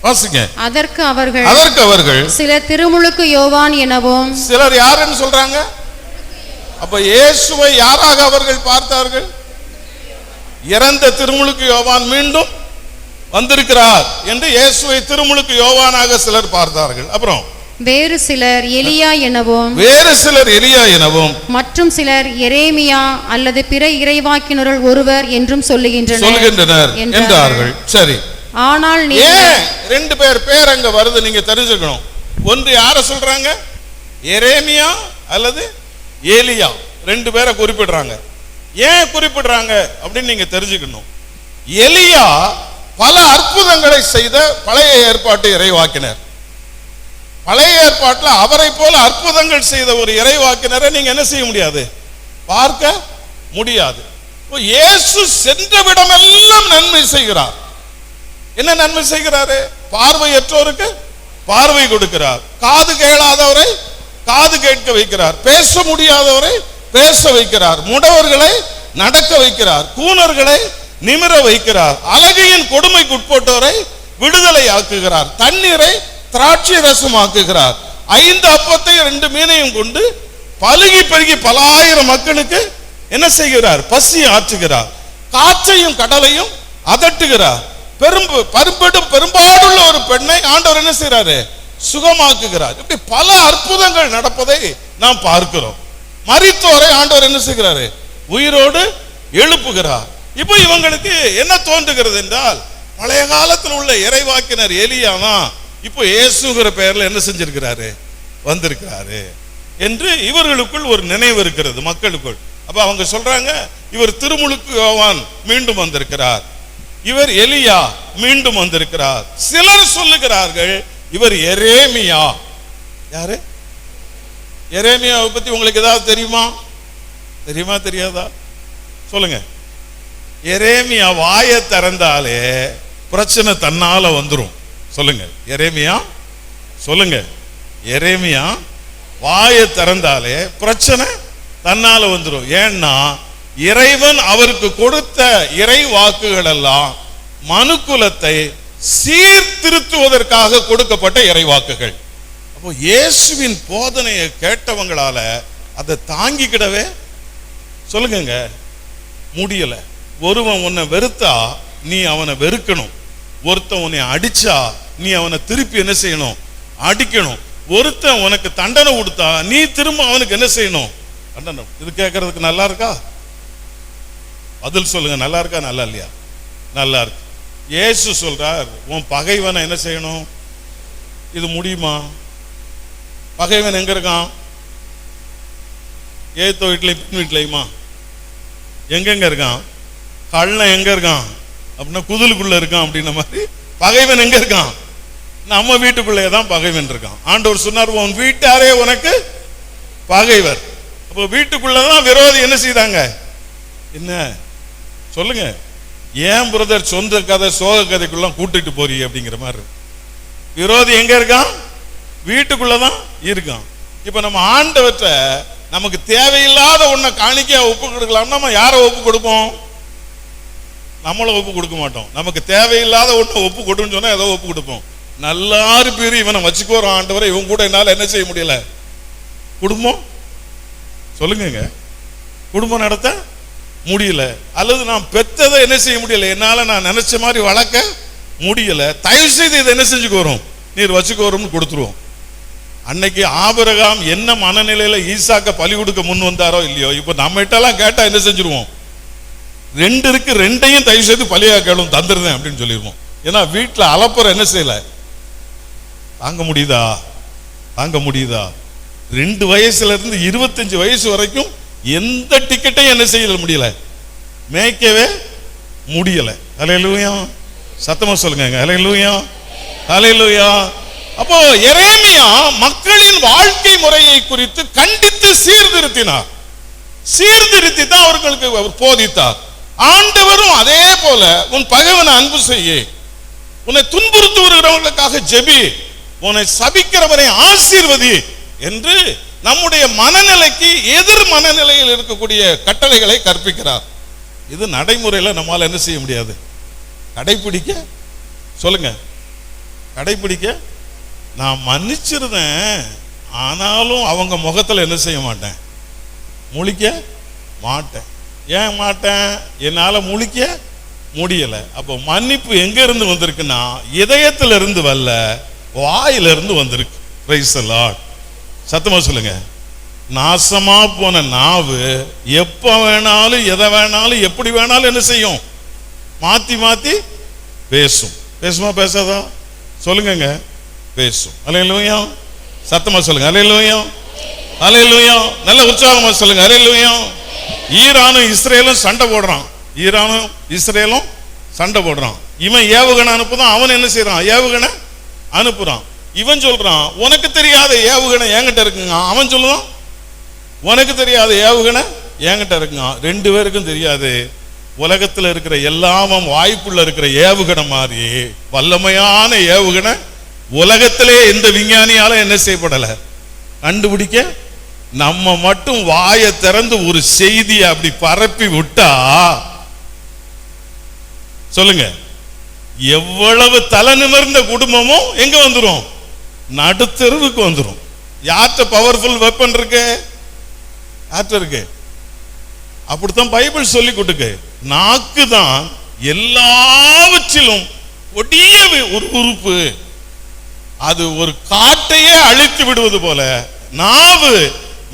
வாசிங்க. அதற்கு அவர்கள் சிலர் திருமுழுக்கு யோவான் எனவும், சிலர் யாருன்னு சொல்றாங்க. அப்ப இயேசுவை யாராக அவர்கள் பார்த்தார்கள்? இறந்த திருமுழுக்கு யோவான் மீண்டும் வந்திருக்கிறார் என்று இயேசுவை திருமுழுக்கு யோவானாக சிலர் பார்த்தார்கள். அப்புறம் வேறு சிலர் எலியா எனவும், மற்றும் சிலர் எரேமியா அல்லது பிற இறைவாக்கினருள் ஒருவர் என்றும் சொல்லுகின்றனர் என்றார்கள். சரி. ஆனால் ஏன் 2 பேர் அங்க வருது நீங்க தெரிஞ்சுக்கணும். ஒன்று யார சொல்றாங்க? எரேமியா அல்லது ஏலியா. 2 பேரை குறிப்பிடுறாங்க. ஏன் குறிப்பிடுறாங்க அப்படின்னு நீங்க தெரிஞ்சுக்கணும். எலியா பல அற்புதங்களை செய்த பழைய ஏற்பாட்டு இறைவாக்கினர். பழைய ஏற்பாட்டில் அவரை போல அற்புதங்கள் செய்த ஒரு இறைவாக்கினரை நீங்க என்ன செய்ய முடியாது? பார்க்க முடியாது. இயேசு சென்ற விடமெல்லாம் நன்மை செய்கிறார். என்ன நன்மை செய்கிறாரு? பார்வையற்றோருக்கு பார்வை கொடுக்கிறார், காது கேளாதவரை காது கேட்க வைக்கிறார், பேச முடியாதவரை பேச வைக்கிறார், முடவர்களை நடக்க வைக்கிறார், கூனர்களை நிமிர வைக்கிறார், அழகையின் கொடுமைக்கு உட்பட்டோரை விடுதலை ஆக்குகிறார், தண்ணீரை திராட்சை ரசமாக்குகிறார், 5 அப்பத்தை 2 மீனையும் கொண்டு பலுகி பெருகி பல ஆயிரம் மக்களுக்கு என்ன செய்கிறார்? பசி ஆற்றுகிறார், காற்றையும் கடலையும் அதட்டுகிறார், பெரும்பாடுள்ள ஒரு பெண்ணை ஆண்டவர் என்ன செய்யறாரு? சுகமாக்குகிறார். இப்படி பல அற்புதங்கள் நடப்பதை நாம் பார்க்கிறோம். மரித்தோரை ஆண்டவர் என்ன செய்கிறாரு? உயிரோடு எழுப்புகிறார். இப்போ இவங்களுக்கு என்ன தோன்றுகிறது என்றால், பழைய காலத்தில் உள்ள இறைவாக்கினர் எலியானா இப்போ இயேசுங்கிற பெயர்ல என்ன செஞ்சிருக்கிறாரு? வந்திருக்கிறாரு என்று இவர்களுக்குள் ஒரு நினைவு இருக்கிறது மக்களுக்குள். அப்ப அவங்க சொல்றாங்க, இவர் திருமுழுக்கு யோவான் மீண்டும் வந்திருக்கிறார். இவர் எலியா மீண்டும் வந்திருக்கிறார். சிலர் சொல்லுகிறார்கள் இவர் எரேமியா. யாரு? எரேமியாவை பத்தி உங்களுக்கு ஏதாவது தெரியுமா? தெரியுமா தெரியாதா? சொல்லுங்க. எரேமியா வாயை திறந்தாலே பிரச்சனை தன்னால வந்துரும். சொல்லுங்க. எரேமியா சொல்லுங்க. எரேமியா வாயை திறந்தாலே பிரச்சனை தன்னால வந்துரும். ஏன்னா இறைவன் அவருக்கு கொடுத்த இறை வாக்குகள் எல்லாம் மனுக்குலத்தை சீர்திருத்துவதற்காக கொடுக்கப்பட்ட இறை வாக்குகள். அப்போ இயேசுவின் போதனையை கேட்டவங்களால அதை தாங்கிக்கிடவே சொல்லுங்க முடியல. ஒருவன் உன்னை வெறுத்தா நீ அவனை வெறுக்கணும். ஒருத்தன் உன்னை அடிச்சா நீ அவனை திருப்பி என்ன செய்யணும்? அடிக்கணும். ஒருத்தன் உனக்கு தண்டனை கொடுத்தா நீ திரும்ப அவனுக்கு என்ன செய்யணும்? தண்டனை. இது கேட்கறதுக்கு நல்லா இருக்கா? பதில் சொல்லுங்க. நல்லா இருக்கா நல்லா இல்லையா? நல்லா இருக்கு. இயேசு சொல்றார், உன் பகைவனை என்ன செய்யணும்? இது முடியுமா? பகைவன் எங்க இருக்கான்? ஏத்தோ வீட்லையும் பின் வீட்லையுமா? எங்கெங்க இருக்கான்? கள்ளன் எங்க இருக்கான் அப்படின்னா குதிலுக்குள்ள இருக்கான் அப்படின்ன மாதிரி பகைவன் எங்க இருக்கான்? நம்ம வீட்டுக்குள்ளே தான் பகைவன் இருக்கான். ஆண்டவர் சொன்னார், உன் வீட்டாரே உனக்கு பகைவர். அப்போ வீட்டுக்குள்ளதான் விரோதி என்ன செய்தாங்க? என்ன சொல்லுங்க. ஏன் பிரதர் சொந்த கதை சோக கதைக்குள்ள கூட்டிட்டு போறீங்க அப்படிங்கிற மாதிரி. விரோதி எங்க இருக்கான்? வீட்டுக்குள்ளதான் இருக்கான். இப்ப நம்ம ஆண்டவற்ற நமக்கு தேவையில்லாத ஒன்ன காணிக்கையா ஒப்பு கொடுக்கலாம். நம்ம யாரை ஒப்பு கொடுப்போம்? நம்மள ஒப்பு கொடுக்க மாட்டோம். நமக்கு தேவையில்லாத ஒன்ன ஒப்பு கொடுன்னு சொன்னா ஏதோ ஒப்பு கொடுப்போம். நல்லாரு பேரு இவனை வச்சுக்கோறோம் ஆண்டவரை, இவன் கூட என்னால என்ன செய்ய முடியல. குடும்பம் சொல்லுங்க, குடும்பம் நடத்த முடியல. அல்லது நான் பெற்றதை என்ன செய்ய முடியல, என்னால நான் நினைச்ச மாதிரி வளர்க்க முடியல. தயவு செய்து இதை என்ன செஞ்சுக்கோறோம், நீர் வச்சுக்கோறோம்னு கொடுத்துருவோம். அன்னைக்கு ஆபிரகாம் என்ன மனநிலையில ஈசாக்க பலி கொடுக்க முன் வந்தாரோ இல்லையோ, இப்ப நம்ம கிட்டலாம் கேட்டா என்ன செஞ்சிருவோம்? ரெண்டு இருக்கு, ரெண்டையும் தயவு செய்து பலியா கேளும் தந்துருந்தேன் அப்படின்னு சொல்லிடுவோம். ஏன்னா வீட்டுல அலப்புற என்ன செய்யல, தாங்க முடியுதா? தாங்க முடியுதா? 2 வயசுல இருந்து 25 வயசு வரைக்கும் எந்த டிக்கெட்டையும் என்ன செய்ய முடியல, மேய்க்கவே முடியல. ஹல்லேலூயா, சத்தமா சொல்லுங்க ஹல்லேலூயா, ஹல்லேலூயா. அப்போ எரேமியா மக்களின் வாழ்க்கை முறையை குறித்து கண்டித்து சீர்திருத்தினார். சீர்திருத்தி தான் அவர்களுக்கு அவர் போதித்தார். ஆண்டவரும் அதே போல உன் பகைவனை அன்பு செய்ய, உன்னை துன்புறுத்துவர்களுக்காக ஜெபி, உன்னை சபிக்கிறவரை ஆசீர்வதி என்று நம்முடைய மனநிலைக்கு எதிர் மனநிலையில் இருக்கக்கூடிய கட்டளைகளை கற்பிக்கிறார். இது நடைமுறையில் நம்மால் என்ன செய்ய முடியாது, கடைபிடிக்க சொல்லுங்க. கடைபிடிக்க நான் மன்னிச்சிருந்தேன், ஆனாலும் அவங்க முகத்தில் என்ன செய்ய மாட்டேன், முழிக்க மாட்டேன். ஏன் மாட்டேன்? என்னால முழிக்க முடியல. அப்போ மன்னிப்பு எங்க இருந்து வந்திருக்குன்னா இதயத்துல இருந்து வரல, வாயிலிருந்து வந்திருக்கு. Price the Lord. சத்தமா சொல்லுங்க. நாசமா போன நாவு எப்ப வேணாலும் எதை வேணாலும் எப்படி வேணாலும் என்ன செய்யும், மாத்தி மாத்தி பேசும். பேசுமா பேசாதா சொல்லுங்க, பேசும். அல்லேலூயா, சத்தமா சொல்லுங்க அல்லேலூயா, அல்லேலூயா. நல்ல உற்சாகமா சொல்லுங்க அல்லேலூயா. ஈரானும் இஸ்ரேலும் சண்டை போடுறான், ஈரானும் இஸ்ரேலும் சண்டை போடுறான். இவன் ஏவுகணை அனுப்புதான், அவன் என்ன செய்யறான், ஏவுகணை அனுப்புறான். இவன் சொல்றான் உனக்கு தெரியாத ஏவுகணை என்கிட்ட இருக்குங்க, அவன் சொல்லுவான் உனக்கு தெரியாத ஏவுகணை என்கிட்ட இருக்குங்க. 2 பேருக்கும் தெரியாது. உலகத்துல இருக்கிற எல்லாமும் வாய்ப்புள்ள இருக்கிற ஏவுகணை மாதிரி வல்லமையான ஏவுகணை உலகத்திலே எந்த விஞ்ஞானியால என்ன செய்யப்படல, கண்டுபிடிக்க. நம்ம மட்டும் வாயை திறந்து ஒரு செய்தியை அப்படி பரப்பி விட்டா சொல்லுங்க, எவ்வளவு தலை நிமிர்ந்த குடும்பமும் எங்க வந்துரும், நடுத்தெருவுக்கு வந்துரும். யார்கிட்ட பவர்ஃபுல் வெப்பன் இருக்கு, யார்கிட்ட இருக்கு? அப்படித்தான் பைபிள் சொல்லி கொடுக்கு. நாக்கு தான் எல்லாவற்றிலும் ஒடிய ஒரு உறுப்பு. அது ஒரு காட்டையே அழித்து விடுவது போல நாவு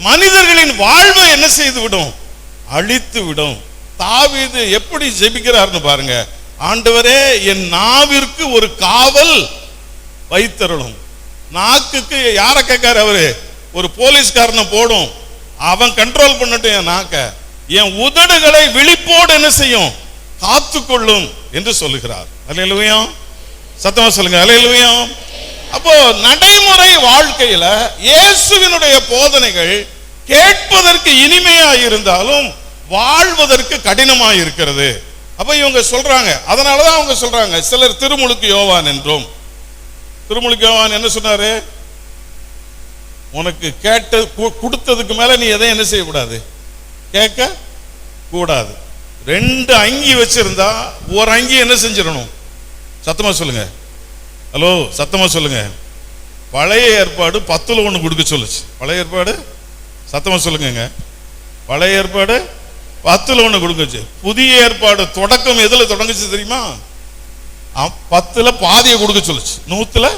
மனிதர்களின் வாழ்வை என்ன செய்து விடும், அழித்து விடும். தாவீது எப்படி ஜெபிக்கிறார்னு பாருங்க. ஆண்டவரே என் நாவிற்கு ஒரு காவல் வைத்தருளும். நாக்குக்கு யார கேட்காரு அவரு, ஒரு போலீஸ்காரனை போடும், அவன் கண்ட்ரோல் பண்ணட்டும் என் நாக்க. என் உதடுகளை விழிப்போடு என்ன செய்யும், காத்துக்கொள்ளும் என்று சொல்லுகிறார். அல்லேலூயா, சத்தமா சொல்லுங்க அல்லேலூயா. அப்போ நடைமுறை வாழ்க்கையில இயேசுவினுடைய போதனைகள் கேட்பதற்கு இனிமையா இருந்தாலும் வாழ்வதற்கு கடினமா இருக்கிறது. அப்ப இவங்க சொல்றாங்க, அதனாலதான் அவங்க சொல்றாங்க, சிலர் திருமுழுக்கு யோவான் என்றும். திருமுழுக்கு யோவான் என்ன சொன்னாரு? உனக்கு கேட்ட கொடுத்ததுக்கு மேல நீ எதை என்ன செய்யக்கூடாது, கேட்க கூடாது. 2 அங்கி வச்சிருந்தா ஒரு அங்கி என்ன செஞ்சிடணும்? சத்தமா சொல்லுங்க, ஹலோ சத்தமா சொல்லுங்க. பழைய ஏற்பாடு 10ல் 1 கொடுக்க சொல்லுச்சு. பழைய ஏற்பாடு சத்தமா சொல்லுங்க. பழைய ஏற்பாடு 10ல் 1 கொடுக்குச்சு. புதிய ஏற்பாடு தொடக்கம் எதுல தொடங்குச்சு தெரியுமா? 10ல் பாதியை கொடுக்க சொல்லுச்சு. 100ல்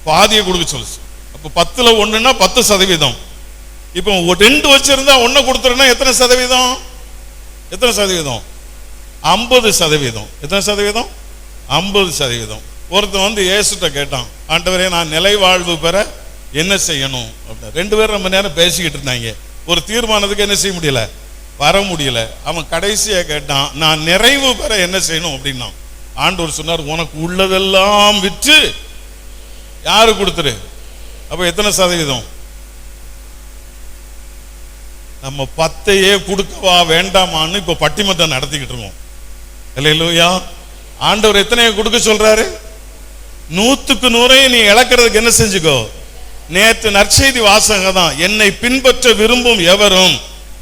பாதியை கொடுக்க சொல்லுச்சு. அப்ப 10ல் 1ன்னா 10%. இப்போ 2 வச்சிருந்தா 1 கொடுத்துருன்னா எத்தனை சதவீதம்? எத்தனை சதவீதம்? 50%. எத்தனை சதவீதம்? 50%. ஒருத்தன் வந்து இயேசுட்ட கேட்டான், ஆண்டவரே நான் நிலை வாழ்வு பெற என்ன செய்யணும் அப்படின்னு. 2 பேரும் ரொம்ப நேரம் பேசிக்கிட்டு இருந்தாங்க. ஒரு தீர்மானத்துக்கு என்ன செய்ய முடியல, வர முடியல. அவன் கடைசியா கேட்டான், நான் நிறைவு பெற என்ன செய்யணும் அப்படின்னா. ஆண்டவர் சொன்னார், உனக்கு உள்ளதெல்லாம் விற்று யாரு கொடுத்துரு. அப்ப எத்தனை சதவீதம்? நம்ம 10ஐயே கொடுக்கவா வேண்டாமான்னு இப்ப பட்டிமன்றம் நடத்திக்கிட்டு இருக்கோம். அல்லேலூயா. ஆண்டவர் எத்தனையை கொடுக்க சொல்றாரு? 100க்கு 100 நீ இழக்கிறதுக்கு என்ன செஞ்சுக்கோ. நேற்று நற்செய்தி வாசகம் தான், என்னை பின்பற்ற விரும்பும் எவரும்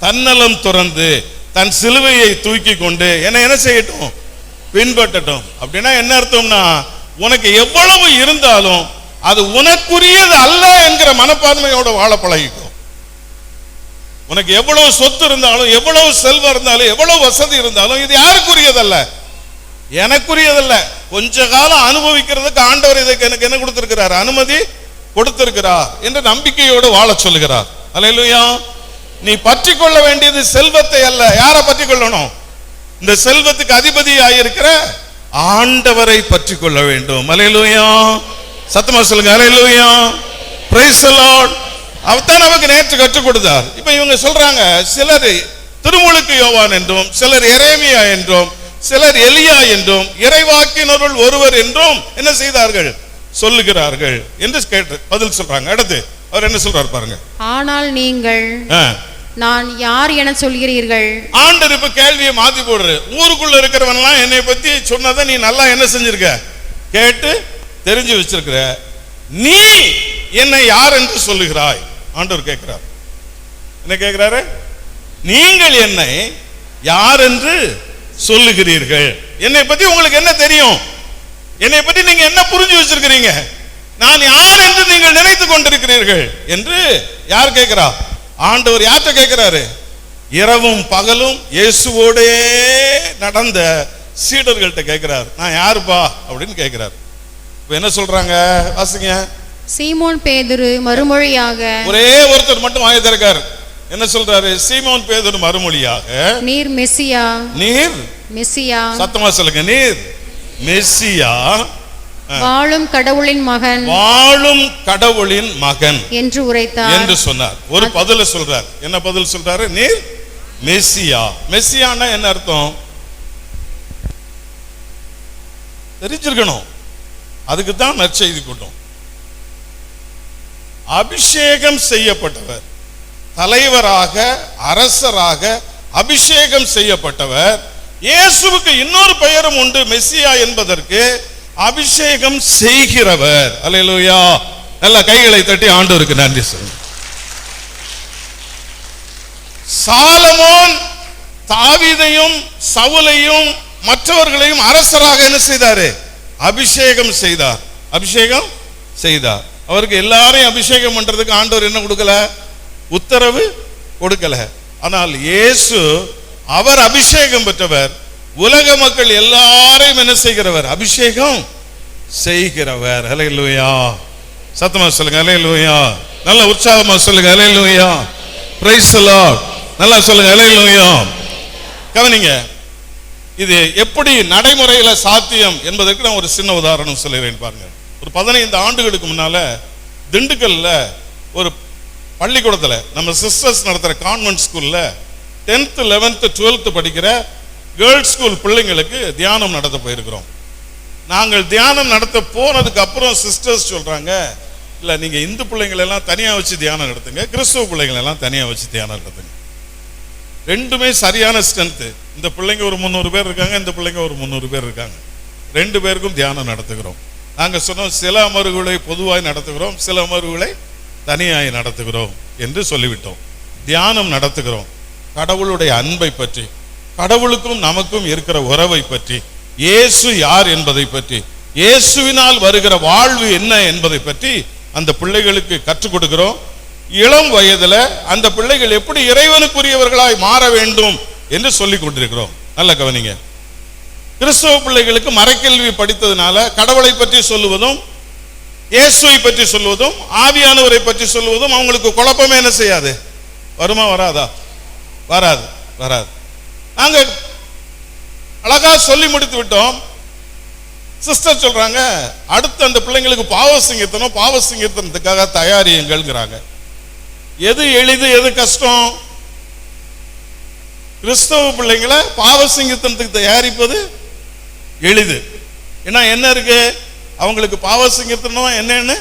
தன்னலம் துறந்து தன் சிலுவையை தூக்கி கொண்டு என்ன செய்யட்டும், பின்பற்றட்டும். அப்படின்னா என்ன அர்த்தம்னா, உனக்கு எவ்வளவு இருந்தாலும் அது உனக்குரியது அல்ல என்கிற மனப்பான்மையோட வாழ பழகிக்கும். உனக்கு எவ்வளவு சொத்து இருந்தாலும், எவ்வளவு செல்வம் இருந்தாலும், எவ்வளவு வசதி இருந்தாலும் இது யாருக்குரியதல்ல, எனக்குரியதல்ல. கொஞ்ச காலம் அனுபவிக்கிறதுக்கு ஆண்டவர் இதுக்கு எனக்கு என்ன கொடுத்திருக்கிறார், அனுமதி கொடுத்திருக்கிறார் என்று நம்பிக்கையோடு வாழ சொல்லுகிறார். அல்லேலூயா. நீ பற்றி கொள்ள வேண்டியது செல்வத்தை அல்ல. யாரை பற்றி கொள்ளணும்? இந்த செல்வத்துக்கு அதிபதியாயிருக்கிற ஆண்டவரை பற்றி கொள்ள வேண்டும். அல்லேலூயா, சத்தமா சொல்லுங்க அல்லேலூயா. Praise the Lord. அவர்தான் நமக்கு நேற்று கற்றுக் கொடுத்தார். இப்ப இவங்க சொல்றாங்க, சிலர் திருமுழுக்கு யோவான் என்றும், சிலர் எரேமியா என்றும், சிலர் எலியா என்றும், இறைவாக்கினருள் ஒருவர் என்றும் என்ன செய்தார்கள், சொல்லுகிறார்கள் என்று கேட்டு பதில் சொல்றாங்க. அடுத்து அவர் என்ன சொல்றாரு பாருங்க. ஆனால் நீங்கள் நான் யார் என சொல்கிறீர்கள்? ஆண்டவர் இப்ப கேள்வியை மாத்தி போடுற. ஊருக்குள்ள இருக்கிறவன்லாம் என்னை பத்தி சொன்னதை நீ நல்லா என்ன செஞ்சிருக்க, கேட்டு தெரிஞ்சு வச்சிருக்கிற. நீ என்னை யார் என்று சொல்லுகிறாய்? ஆண்டவர் கேட்கிறார். என்ன கேட்கிறாரு? நீங்கள் என்னை யார் என்று சொல்லுகிறீர்கள்? என்னை பத்தி உங்களுக்கு என்ன தெரியும்? என்னை பத்தி நீங்க என்ன புரிஞ்சு வச்சிருக்கிறீங்க? நான் யார் என்று நீங்கள் நினைத்துக் கொண்டிருக்கிறீர்கள் என்று யார் கேட்கிறா? ஆண்டவர் யார்கிட்ட கேட்கிறாரு? இரவும் பகலும் இயேசுவோடே நடந்த சீடர்கள்ட்ட கேட்கிறார். நான் யாருப்பா அப்படின்னு கேட்கிறார். இப்ப என்ன சொல்றாங்க வாசிங்க. சீமோன் பேதுரு மறுமொழியாக, ஒரே ஒருத்தர் மட்டும் வாயை திறக்காரு. என்ன சொல்றாரு? சீமோன் பேதுரு மறுமொழியாக, நீர் மெசியா. நீர் மெசியா. சத்தமா சொல்லுங்க. நீர் மெசியா, வாழும் கடவுளின் மகன், வாழும் கடவுளின் மகன் என்று உரைத்தார் என்று சொன்னார். ஒரு பதில சொல்றார். என்ன பதில் சொல்றாரு? நீர் மெசியா. மெசியானா என்ன அர்த்தம் தெரிஞ்சிருக்கணும். அதுக்கு தான் நற்செய்தி கூட்டம். அபிஷேகம் செய்யப்பட்டவர், தலைவராக அரசராக அபிஷேகம் செய்யப்பட்டவர். இயேசுவுக்கு இன்னொரு பெயரும் உண்டு, மெசியா என்பதற்கு அபிஷேகம் செய்கிறவர். அல்லேலூயா. நல்ல கைகளை தட்டி ஆண்டவருக்கு நன்றி சொல்லுங்க. சாலமோன் தாவீதையும் சவுலையும் மற்றவர்களையும் அரசராக என்ன செய்தாரு? அபிஷேகம் செய்தார். அபிஷேகம் செய்தார். அவருக்கு எல்லாரையும் அபிஷேகம் பண்றதுக்கு ஆண்டவர் என்ன கொடுக்கல? உத்தரவு கொடுக்கல. ஆனால் இயேசு அவர் அபிஷேகம் பெற்றவர். உலக மக்கள் எல்லாரையும் என்ன செய்கிறவர்? அபிஷேகம் செய்கிறவர். அல்லேலூயா. சத்தமா சொல்லுங்க அல்லேலூயா. நல்ல உற்சாகமா சொல்லுங்க அல்லேலூயா. Praise the Lord. நல்லா சொல்லுங்க அல்லேலூயா. கவனிங்க, இது எப்படி நடைமுறையில சாத்தியம் என்பதற்கு நான் ஒரு சின்ன உதாரணம் சொல்லுகிறேன் பாருங்க. ஒரு 15 ஆண்டுகளுக்கு முன்னால திண்டுக்கல்ல ஒரு பள்ளிக்கூடத்துல நம்ம சிஸ்டர்ஸ் நடத்துற கான்வென்ட் ஸ்கூல்ல 10th 11th 12th படிக்கிற கேர்ள்ஸ் ஸ்கூல் பிள்ளைங்களுக்கு தியானம் நடத்த போயிருக்கிறோம். நாங்கள் தியானம் நடத்த போனதுக்கு அப்புறம் சிஸ்டர்ஸ் சொல்றாங்க, இல்ல நீங்க இந்து பிள்ளைங்களை எல்லாம் தனியா வச்சு தியானம் நடத்துங்க, கிறிஸ்துவ பிள்ளைங்களை எல்லாம் தனியா வச்சு தியானம் நடத்துங்க. ரெண்டுமே சரியான ஸ்ட்ரென்த். இந்த பிள்ளைங்க ஒரு 300 பேர் இருக்காங்க, இந்த பிள்ளைங்க ஒரு 300 பேர் இருக்காங்க. 2 பேருக்கும் தியானம் நடத்துகிறோம். நாங்க சொன்னோம், சில அமர்வுகளை பொதுவாய் நடத்துகிறோம், சில அமர்வுகளை தனியாய் நடத்துகிறோம் என்று சொல்லிவிட்டோம். தியானம் நடத்துகிறோம். கடவுளுடைய அன்பை பற்றி, கடவுளுக்கும் நமக்கும் இருக்கிற உறவை பற்றி, இயேசு யார் என்பதை பற்றி, இயேசுவினால் வருகிற வாழ்வு என்ன என்பதை பற்றி அந்த பிள்ளைகளுக்கு கற்றுக் கொடுக்கிறோம். இளம் வயதுல அந்த பிள்ளைகள் எப்படி இறைவனுக்குரியவர்களாய் மாற வேண்டும் என்று சொல்லிக் கொண்டிருக்கிறோம். நல்ல கவனிங்க. கிறிஸ்தவ பிள்ளைகளுக்கு மறைக்கல்வி படித்ததுனால கடவுளை பற்றி சொல்லுவதும், இயேசுவை பற்றி சொல்லுவதும், ஆவியானவரை பற்றி சொல்லுவதும் அவங்களுக்கு குழப்பமே என்ன செய்யாது? வருமா வராதா? வராது, வராது. நாங்க அழகா சொல்லி முடித்து விட்டோம். சிஸ்டர் சொல்றாங்க, அடுத்து அந்த பிள்ளைங்களுக்கு பாவ சிங்கத்தனத்துக்காக தயாரியுங்கள்ங்கிறாங்க. எது எளிது, எது கஷ்டம்? கிறிஸ்தவ பிள்ளைங்களை பாவ சிங்கத்தனத்துக்கு தயாரிப்பது எளிது. ஏன்னா என்ன இருக்கு, அவங்களுக்கு பாவ சிங்கத்தனம் என்னன்னு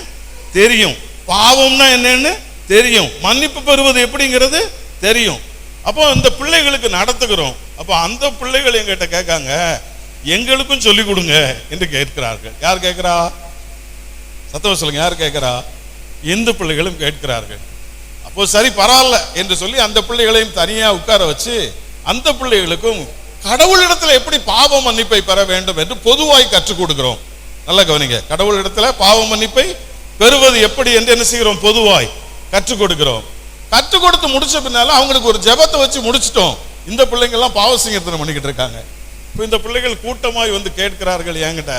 தெரியும், பாவம்னா என்னன்னு தெரியும், மன்னிப்பு பெறுவது எப்படிங்கிறது தெரியும். அப்போ இந்த பிள்ளைகளுக்கு நடத்துகிறோம். அப்போ அந்த பிள்ளைகள் எங்கிட்ட கேட்காங்க, எங்களுக்கும் சொல்லிக் கொடுங்க என்று கேட்கிறார்கள். யார் கேட்கிறா? சத்தம் சொல்லுங்க, யார் கேட்கிறா? இந்து பிள்ளைகளும் கேட்கிறார்கள். அப்போ சரி பரவாயில்ல என்று சொல்லி அந்த பிள்ளைகளையும் தனியா உட்கார வச்சு அந்த பிள்ளைகளுக்கும் கடவுளிடத்துல எப்படி பாவ மன்னிப்பை பெற வேண்டும் என்று பொதுவாய் கற்றுக் கொடுக்கிறோம். நல்ல கவனிங்க. கடவுளிடத்துல பாவ மன்னிப்பை பெறுவது எப்படி என்று என்ன செய்கிறோம்? பொதுவாய் கற்றுக் கொடுக்கிறோம். கற்றுக் கொடுத்து முடிச்ச பின்னால அவங்களுக்கு ஒரு ஜெபத்தை வச்சு முடிச்சிட்டோம். இந்த பிள்ளைங்க எல்லாம் பாவ சிங்கத்தனம் பண்ணிக்கிட்டு இருக்காங்க. இப்போ இந்த பிள்ளைகள் கூட்டமாய் வந்து கேட்கிறார்கள் என்கிட்ட,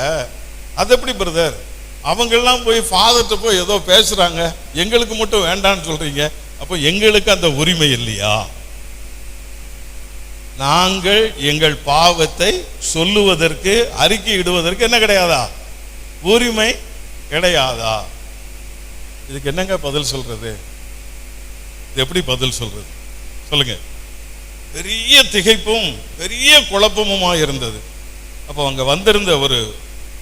அது எப்படி பிரதர், அவங்க எல்லாம் போய் ஃபாதர்கிட்ட போய் ஏதோ பேசுறாங்க, எங்களுக்கு மட்டும் வேண்டான்னு சொல்றீங்க, அப்போ எங்களுக்கு அந்த உரிமை இல்லையா? நாங்கள் எங்கள் பாவத்தை சொல்லுவதற்கு, அறிக்கை இடுவதற்கு என்ன கிடையாதா? உரிமை கிடையாதா? இதுக்கு என்னங்க பதில் சொல்றது? இது எப்படி பதில் சொல்றது சொல்லுங்க? பெரிய திகைப்பும் பெரிய குழப்பமுமா இருந்தது. அப்போ அங்க வந்திருந்த ஒரு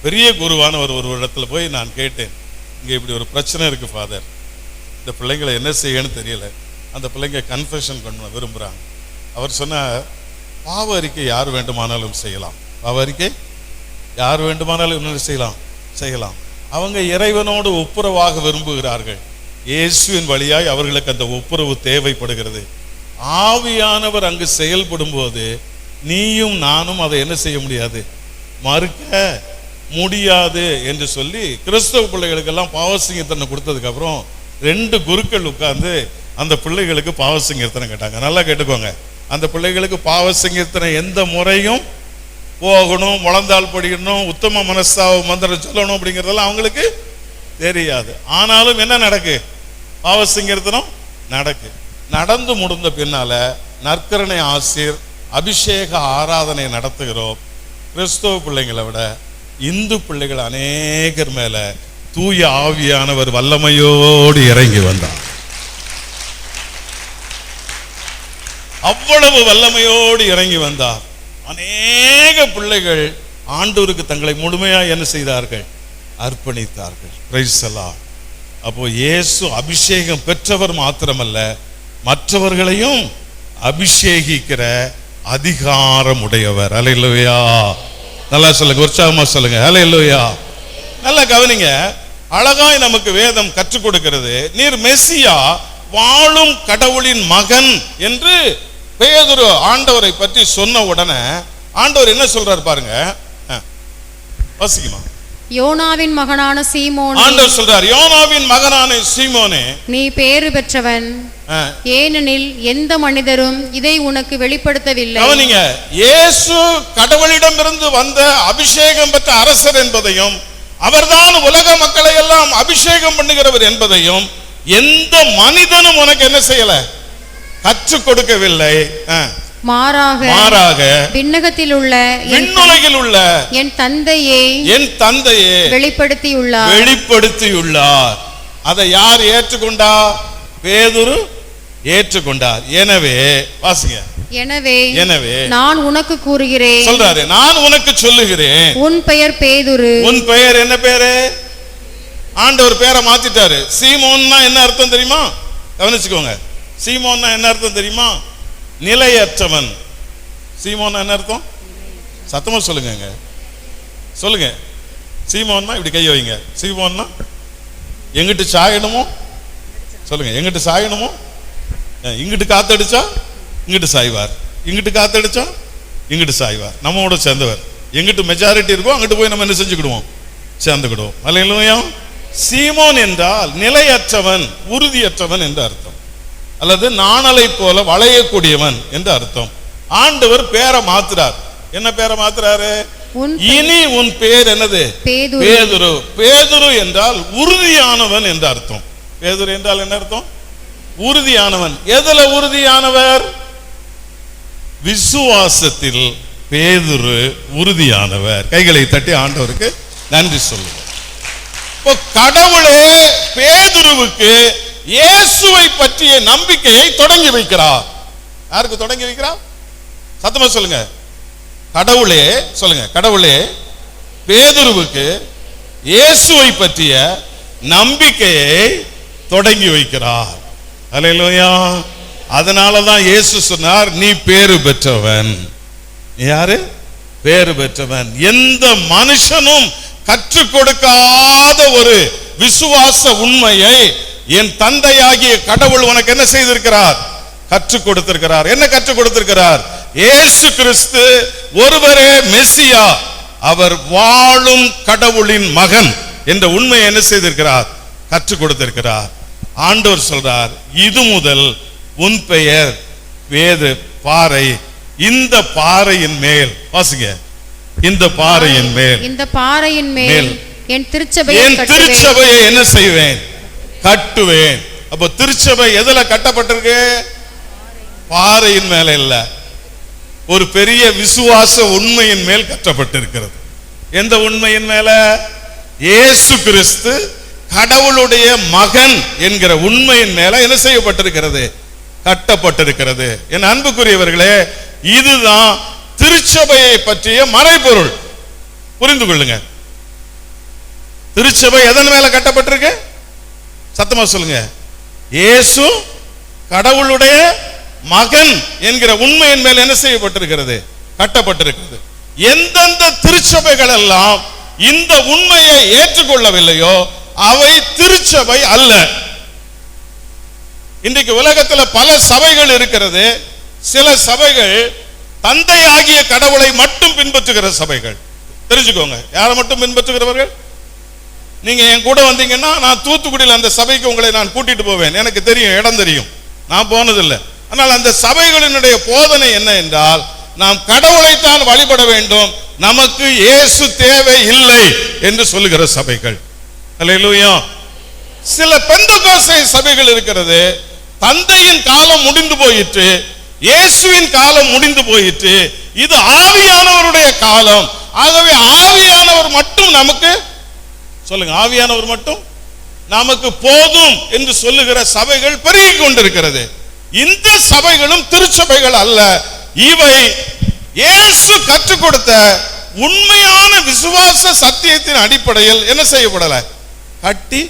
பெரிய குருவானவர் ஒரு இடத்துல போய் நான் கேட்டேன், இங்க இப்படி ஒரு பிரச்சனை இருக்கு ஃபாதர், இந்த பிள்ளைங்களை என்ன செய்யணும்னு தெரியல, அந்த பிள்ளைங்க கன்ஃபெஷன் பண்ண விரும்புறாங்க. அவர் சொன்னார், பாவ அறிக்கை யார் வேண்டுமானாலும் செய்யலாம், பாவ அறிக்கை யார் வேண்டுமானாலும் என்ன செய்யலாம். அவங்க இறைவனோடு ஒப்புரவாக விரும்புகிறார்கள். இயேசுவின் வழியாய் அவர்களுக்கு அந்த ஒப்புரவு தேவைப்படுகிறது. ஆவியானவர் அங்கு செயல்படும் போது நீயும் நானும் அதை என்ன செய்ய முடியாது? மறுக்க முடியாது என்று சொல்லி கிறிஸ்தவ பிள்ளைகளுக்கெல்லாம் பாவசிங்கத்தனை கொடுத்ததுக்கு அப்புறம் 2 குருக்கள் உட்கார்ந்து அந்த பிள்ளைகளுக்கு பாவசிங்கத்தனை கேட்டாங்க. நல்லா கேட்டுக்கோங்க. அந்த பிள்ளைகளுக்கு பாவசிங்கத்தனை எந்த முறையும் போகணும், முழந்தால் படிக்கணும், உத்தம மனஸ்தாவ மந்திரம் சொல்லணும் அப்படிங்கிறதெல்லாம் அவங்களுக்கு தெரியாது. ஆனாலும் என்ன நடக்கு? பாவசிங்கத்தனம் நடக்கு. நடந்து முடிந்த பின்னால நற்கரணை ஆசீர் அபிஷேக ஆராதனை நடத்துகிறோம். கிறிஸ்தவ பிள்ளைங்களை விட இந்து பிள்ளைகள் அநேகர் மேல தூய ஆவியானவர் வல்லமையோடு இறங்கி வந்தார். அவ்வளவு வல்லமையோடு இறங்கி வந்தார். அநேக பிள்ளைகள் ஆண்டவருக்கு தங்களை முழுமையாக என்ன செய்தார்கள்? அர்ப்பணித்தார்கள். Praise the Lord. அப்போ இயேசு அபிஷேகம் பெற்றவர் மாத்திரமல்ல, மற்றவர்களையும் அபிஷேகிக்கிற அதிகாரம் உடையவர். அல்லேலூயா. நல்லா சொல்லுங்க, உற்சாகமா சொல்லுங்க. அல்லேலூயா. நல்லா கவனிங்க. அழகாய் நமக்கு வேதம் கற்றுக் கொடுக்கிறது. நீர் மெசியா, வாழும் கடவுளின் மகன் என்று பேதுரு ஆண்டவரை பற்றி சொன்ன உடனே ஆண்டவர் என்ன சொல்றார் பாருங்க, வாசிக்குமா? யோனாவின் மகனான சீமோனே, ஆண்டவர் சொல்றார், யோனாவின் மகனான சீமோனே, நீ பேறு பெற்றவன், ஏனெனில் எந்த மனிதரும் இதை உனக்கு வெளிப்படுத்தவில்லை. கவனிங்க, இயேசு கடவுளிடமிருந்து வந்த அபிஷேகம் பெற்ற அரசர் என்பதையும், அவர்தான் உலக மக்களை எல்லாம் அபிஷேகம் பண்ணுகிறவர் என்பதையும் எந்த மனிதனும் உனக்கு என்ன செய்யல? கற்றுக் கொடுக்கவில்லை. மாறாக விண்ணகத்தில் உள்ள விண்ணுலகில் உள்ள என் தந்தையே வெளிப்படுத்தியுள்ளார். அதை யார் ஏற்றுக்கொண்டா? பேதுரு ஏற்றுக்கொண்டார். எனவே வாசிங்க, எனவே நான் உனக்கு கூறுகிறேன் சொல்றாரு, நான் உனக்கு சொல்லுகிறேன், உன் பெயர் பேதுரு. உன் பெயர் என்ன பேரு? ஆண்டவர் பேரை மாத்திட்டாரு. சீமோன்னா என்ன அர்த்தம் தெரியுமா? கவனிச்சுக்கோங்க. சீமோன்னா என்ன அர்த்தம் தெரியுமா? நிலையற்றவன். சீமோன்னா என்ன அர்த்தம்? சத்தமா சொல்லுங்க, சொல்லுங்க. சீமோன்னா இப்படி கையை வைங்க. சீமோன்னா எங்கிட்டு சாயணுமோ சொல்லுங்க, எங்கிட்டு சாயணுமோ. இங்கிட்டு காத்தடிச்சா இங்கிட்டு சாய்வார், இங்கிட்டு காத்தடிச்சா இங்கிட்டு சாய்வார். நம்மோட சேர்ந்தவர். எங்கிட்டு மெஜாரிட்டி இருக்கோ அங்கிட்டு போய் நம்ம என்ன செஞ்சுக்கிடுவோம்? சேர்ந்துக்கிடுவோம். அல்லேலூயா. சீமோன் என்றால் நிலையற்றவன், உறுதியற்றவன் என்று அர்த்தம், அல்லது நாணலை போல வளையக்கூடியவன் என்று அர்த்தம். ஆண்டவர் பேரை மாத்துறார். என்ன பேரை மாத்துறாரு? இனி உன் பேர் என்னது? பேதுரு. பேதுரு என்றால் உறுதியானவன் என்று அர்த்தம். பேதுரு என்றால் என்ன அர்த்தம்? உறுதியானவன். எதுல உறுதியானவர்? விசுவாசத்தில் பேதுரு உறுதியானவர். கைகளை தட்டி ஆண்டவருக்கு நன்றி சொல்லுங்க. இப்போ கடவுளே பேதுருவுக்கு இயேசுவை பற்றிய நம்பிக்கையை தொடங்கி வைக்கிறார். யாருக்கு தொடங்கி வைக்கிறார்? சத்தமா சொல்லுங்க. கடவுளே சொல்லுங்க. கடவுளே பேதுருவுக்கு இயேசுவை பற்றிய நம்பிக்கையை தொடங்கி வைக்கிறார். அல்லேலூயா. அதனாலதான் இயேசு சொன்னார், நீ பேறு பெற்றவன். யாரு? பேறு பெற்றவன். எந்த மனுஷனும் கற்றுக் கொடுக்காத ஒரு விசுவாச உண்மையை என் தந்தையாகிய கடவுள் உனக்கு என்ன செய்திருக்கிறார்? கற்றுக் கொடுத்திருக்கிறார். என்ன கற்றுக் கொடுத்திருக்கிறார்? இயேசு கிறிஸ்து ஒருவரே மெசியா, அவர் வாழும் கடவுளின் மகன் என்ற உண்மையை என்ன செய்திருக்கிறார்? கற்றுக் கொடுத்திருக்கிறார். ஆண்டவர் சொல்றார், இது முதல் உன் பெயர் வேது பாறை. இந்த பாறையின் மேல் வாசிங்க, இந்த பாறையின் மேல், இந்த பாறையின் மேல் என் திருச்சபையை என்ன செய்வேன்? கட்டுவேன். அப்போ திருச்சபை எதுல கட்டப்பட்டிருக்கு? பாறையின் மேல இல்ல, ஒரு பெரிய விசுவாச உண்மையின் மேல் கட்டப்பட்டிருக்கிறது. எந்த உண்மையின் மேல? இயேசு கிறிஸ்து கடவுளுடைய மகன் என்கிற உண்மையின் மேல என்ன செய்யப்பட்டிருக்கிறது? கட்டப்பட்டிருக்கிறது. என் அன்புக்குரியவர்களே, இதுதான் திருச்சபையை பற்றிய மறைபொருள். புரிந்து கொள்ளுங்க. திருச்சபை எதன் மேல கட்டப்பட்டிருக்கு? சத்தமா சொல்லுங்க. இயேசு கடவுளுடைய மகன் என்கிற உண்மையின் மேல் என்ன செய்யப்பட்டிருக்கிறது? கட்டப்பட்டிருக்கிறது. எந்தெந்த திருச்சபைகள் எல்லாம் இந்த உண்மையை ஏற்றுக்கொள்ளவில்லையோ அவை திருச்சபை அல்ல. இன்றைக்கு உலகத்தில் பல சபைகள் இருக்கிறது. சில சபைகள் தந்தையாகிய கடவுளை மட்டும் பின்பற்றுகிற சபைகள். தெரிஞ்சுக்கோங்க, யாரை மட்டும் பின்பற்றுகிறவர்கள்? நீங்க என் கூட வந்தீங்கன்னா நான் தூத்துக்குடியில் அந்த சபைக்கு உங்களை நான் கூட்டிட்டு போவேன். எனக்கு தெரியும், இடம் தெரியும், நான் போனதில்லை. ஆனால் அந்த சபைகளினுடைய போதனை என்ன என்றால், நாம் கடவுளைத்தான் வழிபட வேண்டும், நமக்கு இயேசு தேவை இல்லை என்று சொல்லுகிற சபைகள். அல்லேலூயா. சில பெந்தகோஸ்தே சபைகள் இருக்கிறது. தந்தையின் காலம் முடிந்து போயிற்று, இயேசுவின் காலம் முடிந்து போயிற்று, இது ஆவியானவருடைய காலம். ஆகவே ஆவியானவர் மட்டும் நமக்கு, சொல்லுங்க, ஆவியானவர் மட்டும் நமக்கு போதும் என்று சொல்லுகிற சபைகள் பெருகிக் கொண்டிருக்கிறது. இந்த சபைகளும் திருச்சபைகள் அல்ல. இவை இயேசு கற்றுக் கொடுத்த உண்மையான விசுவாச சத்தியத்தின் அடிப்படையில் என்ன செய்யப்படல? கட்டி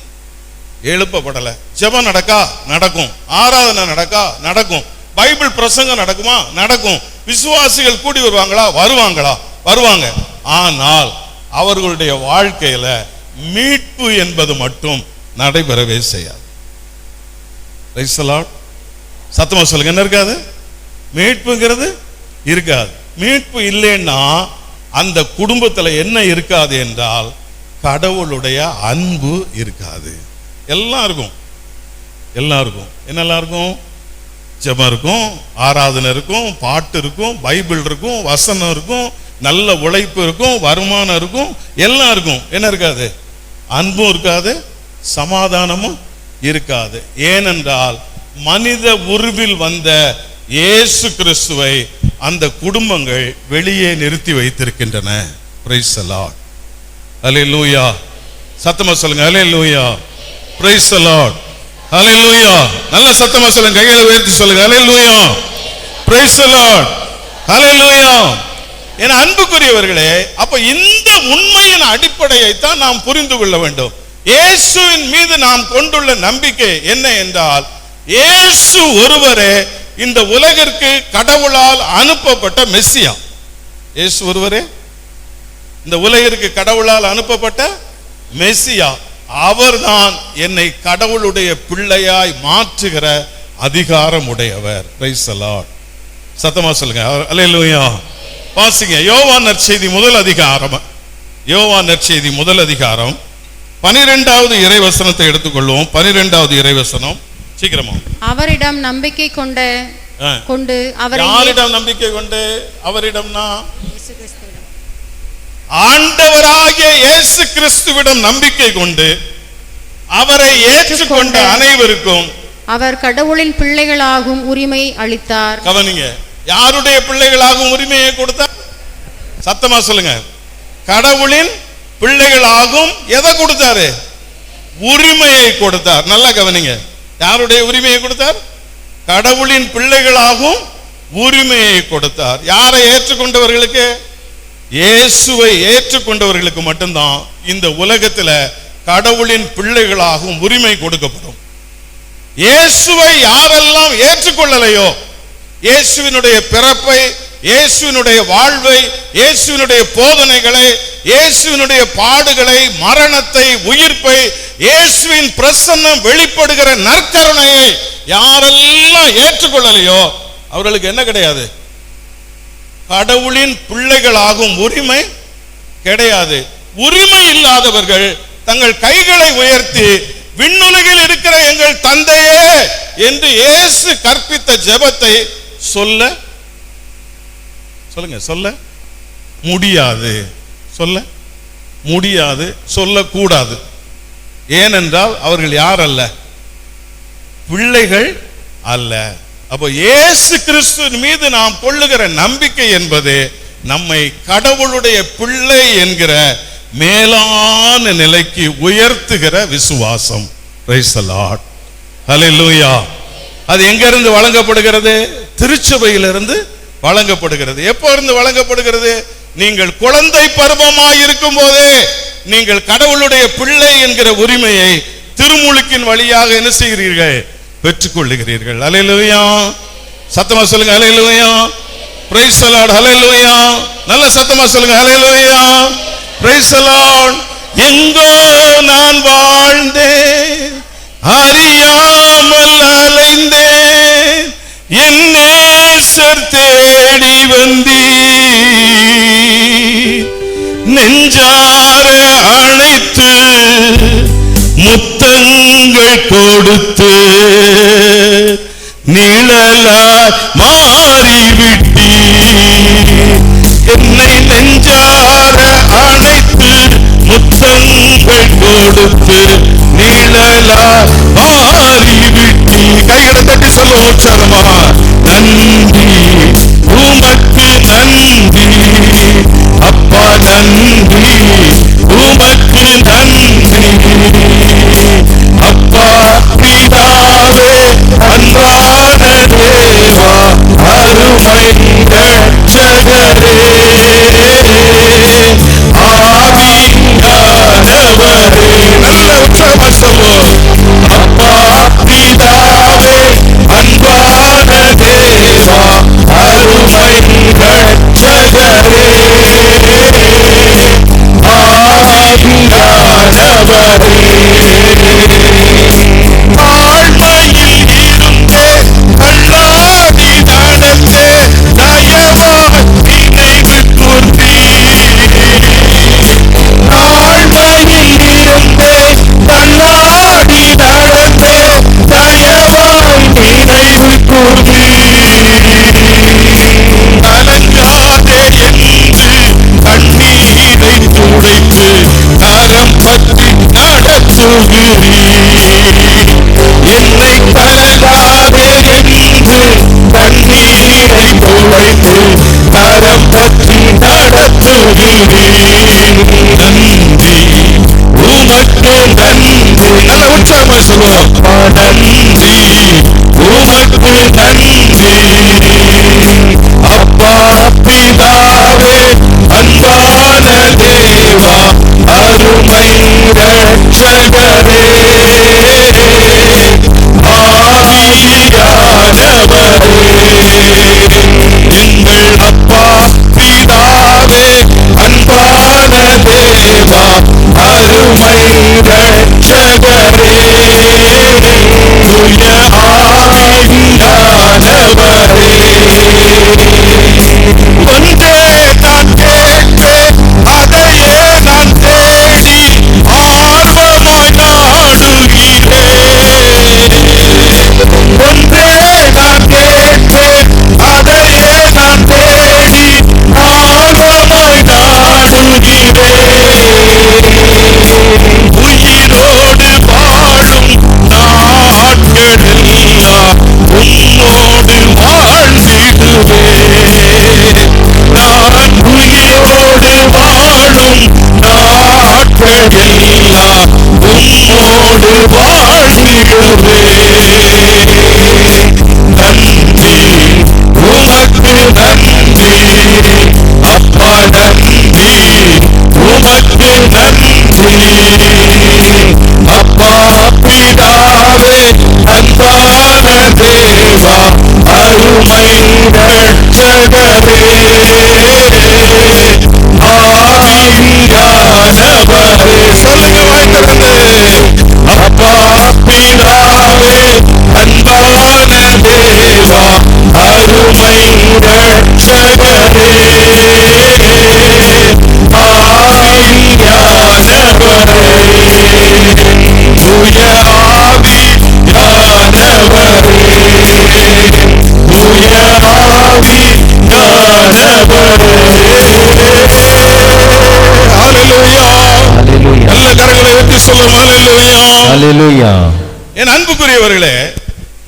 எழுப்பப்படல. ஜெபம் நடக்கா? நடக்கும். ஆராதனை நடக்கா? நடக்கும். பைபிள் பிரசங்கம் நடக்குமா? நடக்கும். விசுவாசிகள் கூடி வருவாங்களா? வருவாங்களா? வருவாங்க. ஆனால் அவர்களுடைய வாழ்க்கையில மீட்பு என்பது மட்டும் நடைபெறவே செய்யாது. Price the Lord. சத்தமா சொல்லுங்க. என்ன இருக்காது? மீட்புங்கிறது இருக்காது. மீட்பு இல்லைன்னா அந்த குடும்பத்தில் என்ன இருக்காது என்றால் கடவுளுடைய அன்பு இருக்காது. எல்லாருக்கும் எல்லாருக்கும் என்னெல்லாம் இருக்கும்? ஜெபம் இருக்கும், ஆராதனை இருக்கும், பாட்டு இருக்கும், பைபிள் இருக்கும், வசனம் இருக்கும், நல்ல உழைப்பு இருக்கும், வருமானம் இருக்கும், எல்லாம் இருக்கும். என்ன இருக்காது? அன்பும் இருக்காது, சமாதானமும் இருக்காது. ஏனென்றால் மனித உருவில் வந்த இயேசு கிறிஸ்துவை அந்த குடும்பங்கள் வெளியே நிறுத்தி வைத்திருக்கின்றன. Praise the Lord. அல்லேலூயா. சத்தமா சொல்லுங்க. Hallelujah. Praise the Lord. Hallelujah. நல்ல சத்தமா சொல்லுங்க. கைகளை உயர்த்தி சொல்லுங்க. அல்லேலூயா. Praise the Lord. Hallelujah. என் அன்புக்குரியவர்களே, அப்ப இந்த உண்மையின் அடிப்படையை தான் நாம் புரிந்து கொள்ள வேண்டும். இயேசுவின் மீது நாம் கொண்டுள்ள நம்பிக்கை என்ன என்றால், இயேசு ஒருவரே இந்த உலகிற்கு கடவுளால் அனுப்பப்பட்ட மெசியா. இயேசு ஒருவரே இந்த உலகிற்கு கடவுளால் அனுப்பப்பட்ட மெசியா. அவர்தான் என்னை கடவுளுடைய பிள்ளையாய் மாற்றுகிற அதிகாரம் உடையவர். Praise the Lord. சத்தமா சொல்லுங்க அல்லேலூயா. வாசிங்க யோவான் நற்செய்தி முதல் அதிகாரம். யோவான் நற்செய்தி முதல் அதிகாரம் 12வது இறைவசனத்தை எடுத்துக்கொள்வோம். 12வது இறைவசனம் சீக்கிரமா. அவரிடம் நம்பிக்கை கொண்டு யாரிடம் நம்பிக்கை கொண்டு? அவரிடம்னா ஆண்டவராகிய இயேசு கிறிஸ்துவிடம் நம்பிக்கை கொண்டு அவரை ஏற்றுக்கொண்ட அனைவருக்கும் அவர் கடவுளின் பிள்ளைகளாகும் உரிமை அளித்தார். கவனிங்க, யாருடைய பிள்ளைகளாகும் உரிமையை கொடுத்தார்? சத்தமா சொல்லுங்க. கடவுளின் பிள்ளைகளாகும் எதை கொடுத்தாரு? உரிமையை கொடுத்தார். நல்லா கவனிங்க, யாருடைய உரிமையை கொடுத்தார்? கடவுளின் பிள்ளைகளாகும் உரிமையை கொடுத்தார். யாரை ஏற்றுக்கொண்டவர்களுக்கு? இயேசுவை ஏற்றுக்கொண்டவர்களுக்கு மட்டும்தான் இந்த உலகத்தில் கடவுளின் பிள்ளைகளாகும் உரிமை கொடுக்கப்படும். இயேசுவை யாரெல்லாம் ஏற்றுக்கொள்ளலையோ, இயேசுவினுடைய பிறப்பை, இயேசுவினுடைய வாழ்வை, இயேசுவினுடைய போதனைகளை, இயேசுவினுடைய பாடுகளை, மரணத்தை, உயிர்ப்பை, இயேசுவின் பிரசன்னம் வெளிப்படுகிற நற்கருணையை யாரெல்லாம் ஏற்றுக்கொள்ளலையோ அவர்களுக்கு என்ன கிடையாது? கடவுளின் பிள்ளைகளாகும் உரிமை கிடையாது. உரிமை இல்லாதவர்கள் தங்கள் கைகளை உயர்த்தி விண்ணுலகில் இருக்கிற எங்கள் தந்தையே என்று இயேசு கற்பித்த ஜெபத்தை சொல்ல முடியாது. சொல்லக்கூடாது. ஏனென்றால் அவர்கள் யார் அல்ல? பிள்ளைகள் அல்ல. அப்போ இயேசு கிறிஸ்துவின் மீது நாம் கொள்ளுகிற நம்பிக்கை என்பது நம்மை கடவுளுடைய பிள்ளை என்கிற மேலான நிலைக்கு உயர்த்துகிற விசுவாசம். Praise the Lord. Hallelujah. அது எங்க இருந்து வழங்கப்படுகிறது? திருச்சபையிலிருந்து வழங்கப்படுகிறது. எப்போ இருந்து வழங்கப்படுகிறது? நீங்கள் குழந்தை பருவமாய் இருக்கும் போதே நீங்கள் கடவுளுடைய பிள்ளை என்கிற உரிமையை திருமுழுக்கின் வழியாக என்ன செய்கிறீர்கள்? பெற்றுக்கொள்ளுகிறீர்கள். அல்லேலூயா. சத்தமா சொல்லுங்க அல்லேலூயா. Praise the Lord. அல்லேலூயா. நல்ல சத்தமா சொல்லுங்க அல்லேலூயா. Praise the Lord. எங்கோ நான் வாழ்ந்தேன், அறியாமல் அலைந்தேன், என் நேசர் தேடி வந்தீர், நெஞ்சார அழைத்து முத்தங்கள் கொடுத்து நிழலாய் மாறிவிட்டீர், என்னை நெஞ்சார அழைத்து முத்தங்கள் கொடுத்து நிழலாய் மாறிவிட்டீர். கைகளை தட்டி சொல்லுவோம் உற்சாகமா. நன்றி உமக்கு நன்றி அப்பா, நன்றி உமக்கு நன்றி அப்பா பிதாவே, அன்பான தேவா, அருமை ரட்சகரே, ஆவியானவரே. நல்ல உற்சாகமா சொல்லுவோம். அப்பா பிதாவே, அன்பான தேவா, அருமை ரட்சகரே, ஆவியானவரே. தாழ்மையில் இருந்தே தள்ளாடி நடந்தே தயவாய் நினைவு கூர்ந்தீர், தாழ்மையில் இருந்தே தள்ளாடி நடந்தே தயவாய் நினைவு கூர்ந்தீர், கலங்காதே என்று கண்ணீரை துடைத்து கரம் பற்றி நடத்துகிறீர், என்னை கலங்காதே என்று கண்ணீரை துடைத்து கரம் பற்றி நடத்துகிறீர், நன்றி உமக்கு நன்றி. நல்ல உற்சாகமா சொல்லுவோம். நன்றி உமக்கு நன்றி என் அன்புக்குரியவர்களே,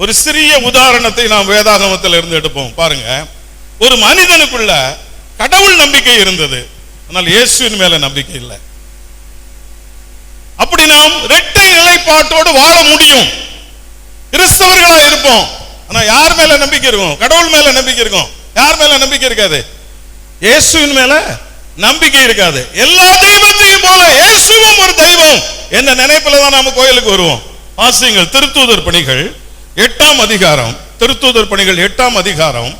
ஒரு சிறிய உதாரணத்தை நாம் வேதாகமத்தில் இருந்து எடுப்போம். பாருங்க, ஒரு மனிதனுக்குள்ள கடவுள் நம்பிக்கை இருந்தது, ஆனால் இயேசுவின் மேல நம்பிக்கை இல்லை. அப்படி நாம் இரட்டை நிலைப்பாட்டோடு வாழ முடியும். கிறிஸ்தவர்களா இருப்போம், ஆனா யார் மேல நம்பிக்கை இருக்கும்? கடவுள் மேல நம்பிக்கை இருக்கும். யார் மேல நம்பிக்கை இருக்காது? இயேசுவின் மேல நம்பிக்கை இருக்காது. எல்லா தெய்வத்தையும் போல இயேசுவும் ஒரு தெய்வம் என்ற நினைப்பில தான் நாம கோயிலுக்கு வருவோம். வாசியுங்கள் திருத்தூதர் பணிகள் 8ஆம் அதிகாரம். திருத்தூதர் பணிகள் 8ஆம் அதிகாரம்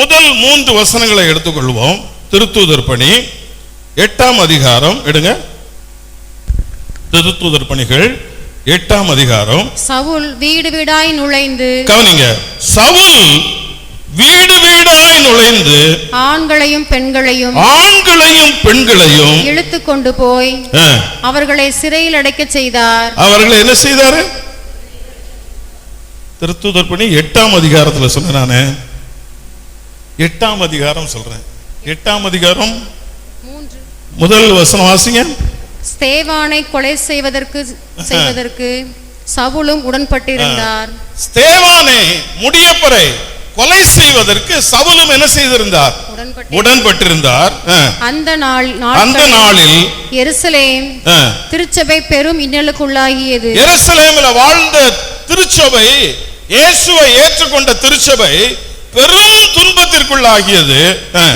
முதல் 3 வசனங்களை எடுத்துக்கொள்வோம். திருத்தூதர் பணி 8ஆம் அதிகாரம் எடுங்க. திருத்தூதர் பணிகள் 8ஆம் அதிகாரம். சவுல் வீடு வீடாய் நுழைந்து, கவனிங்க, சவுல் வீடு வீடாய் நுழைந்து ஆண்களையும் பெண்களையும் இழுத்து கொண்டு போய் அவர்களை சிறையில் அடைக்க செய்தார். அவர்களை என்ன செய்தாரு? திருத்தூதர் பணி 8ஆம் அதிகாரத்தில் சொன்ன, நானு 8ஆம் அதிகாரம் சொல்றேன். 8ஆம் அதிகாரம் முதல் வசனம் வாசிங்க. ஸ்தேவானை கொலை செய்வதற்கு சவுலும் உடன்பட்டிருந்தார். ஸ்தேவானை முடியப்பறை கொலை செய்வதற்கு சவுலும் என்ன செய்திருந்தார்? உடன்பட்டிருந்தார். அந்த நாளில் எருசலேம் திருச்சபை பெரும் இன்னலுக்குள்ளாகியது. எருசலேமில் வாழ்ந்த திருச்சபை, இயேசுவை ஏற்றுக்கொண்ட திருச்சபை பெரும் துன்பத்திற்குள்ளாகியது.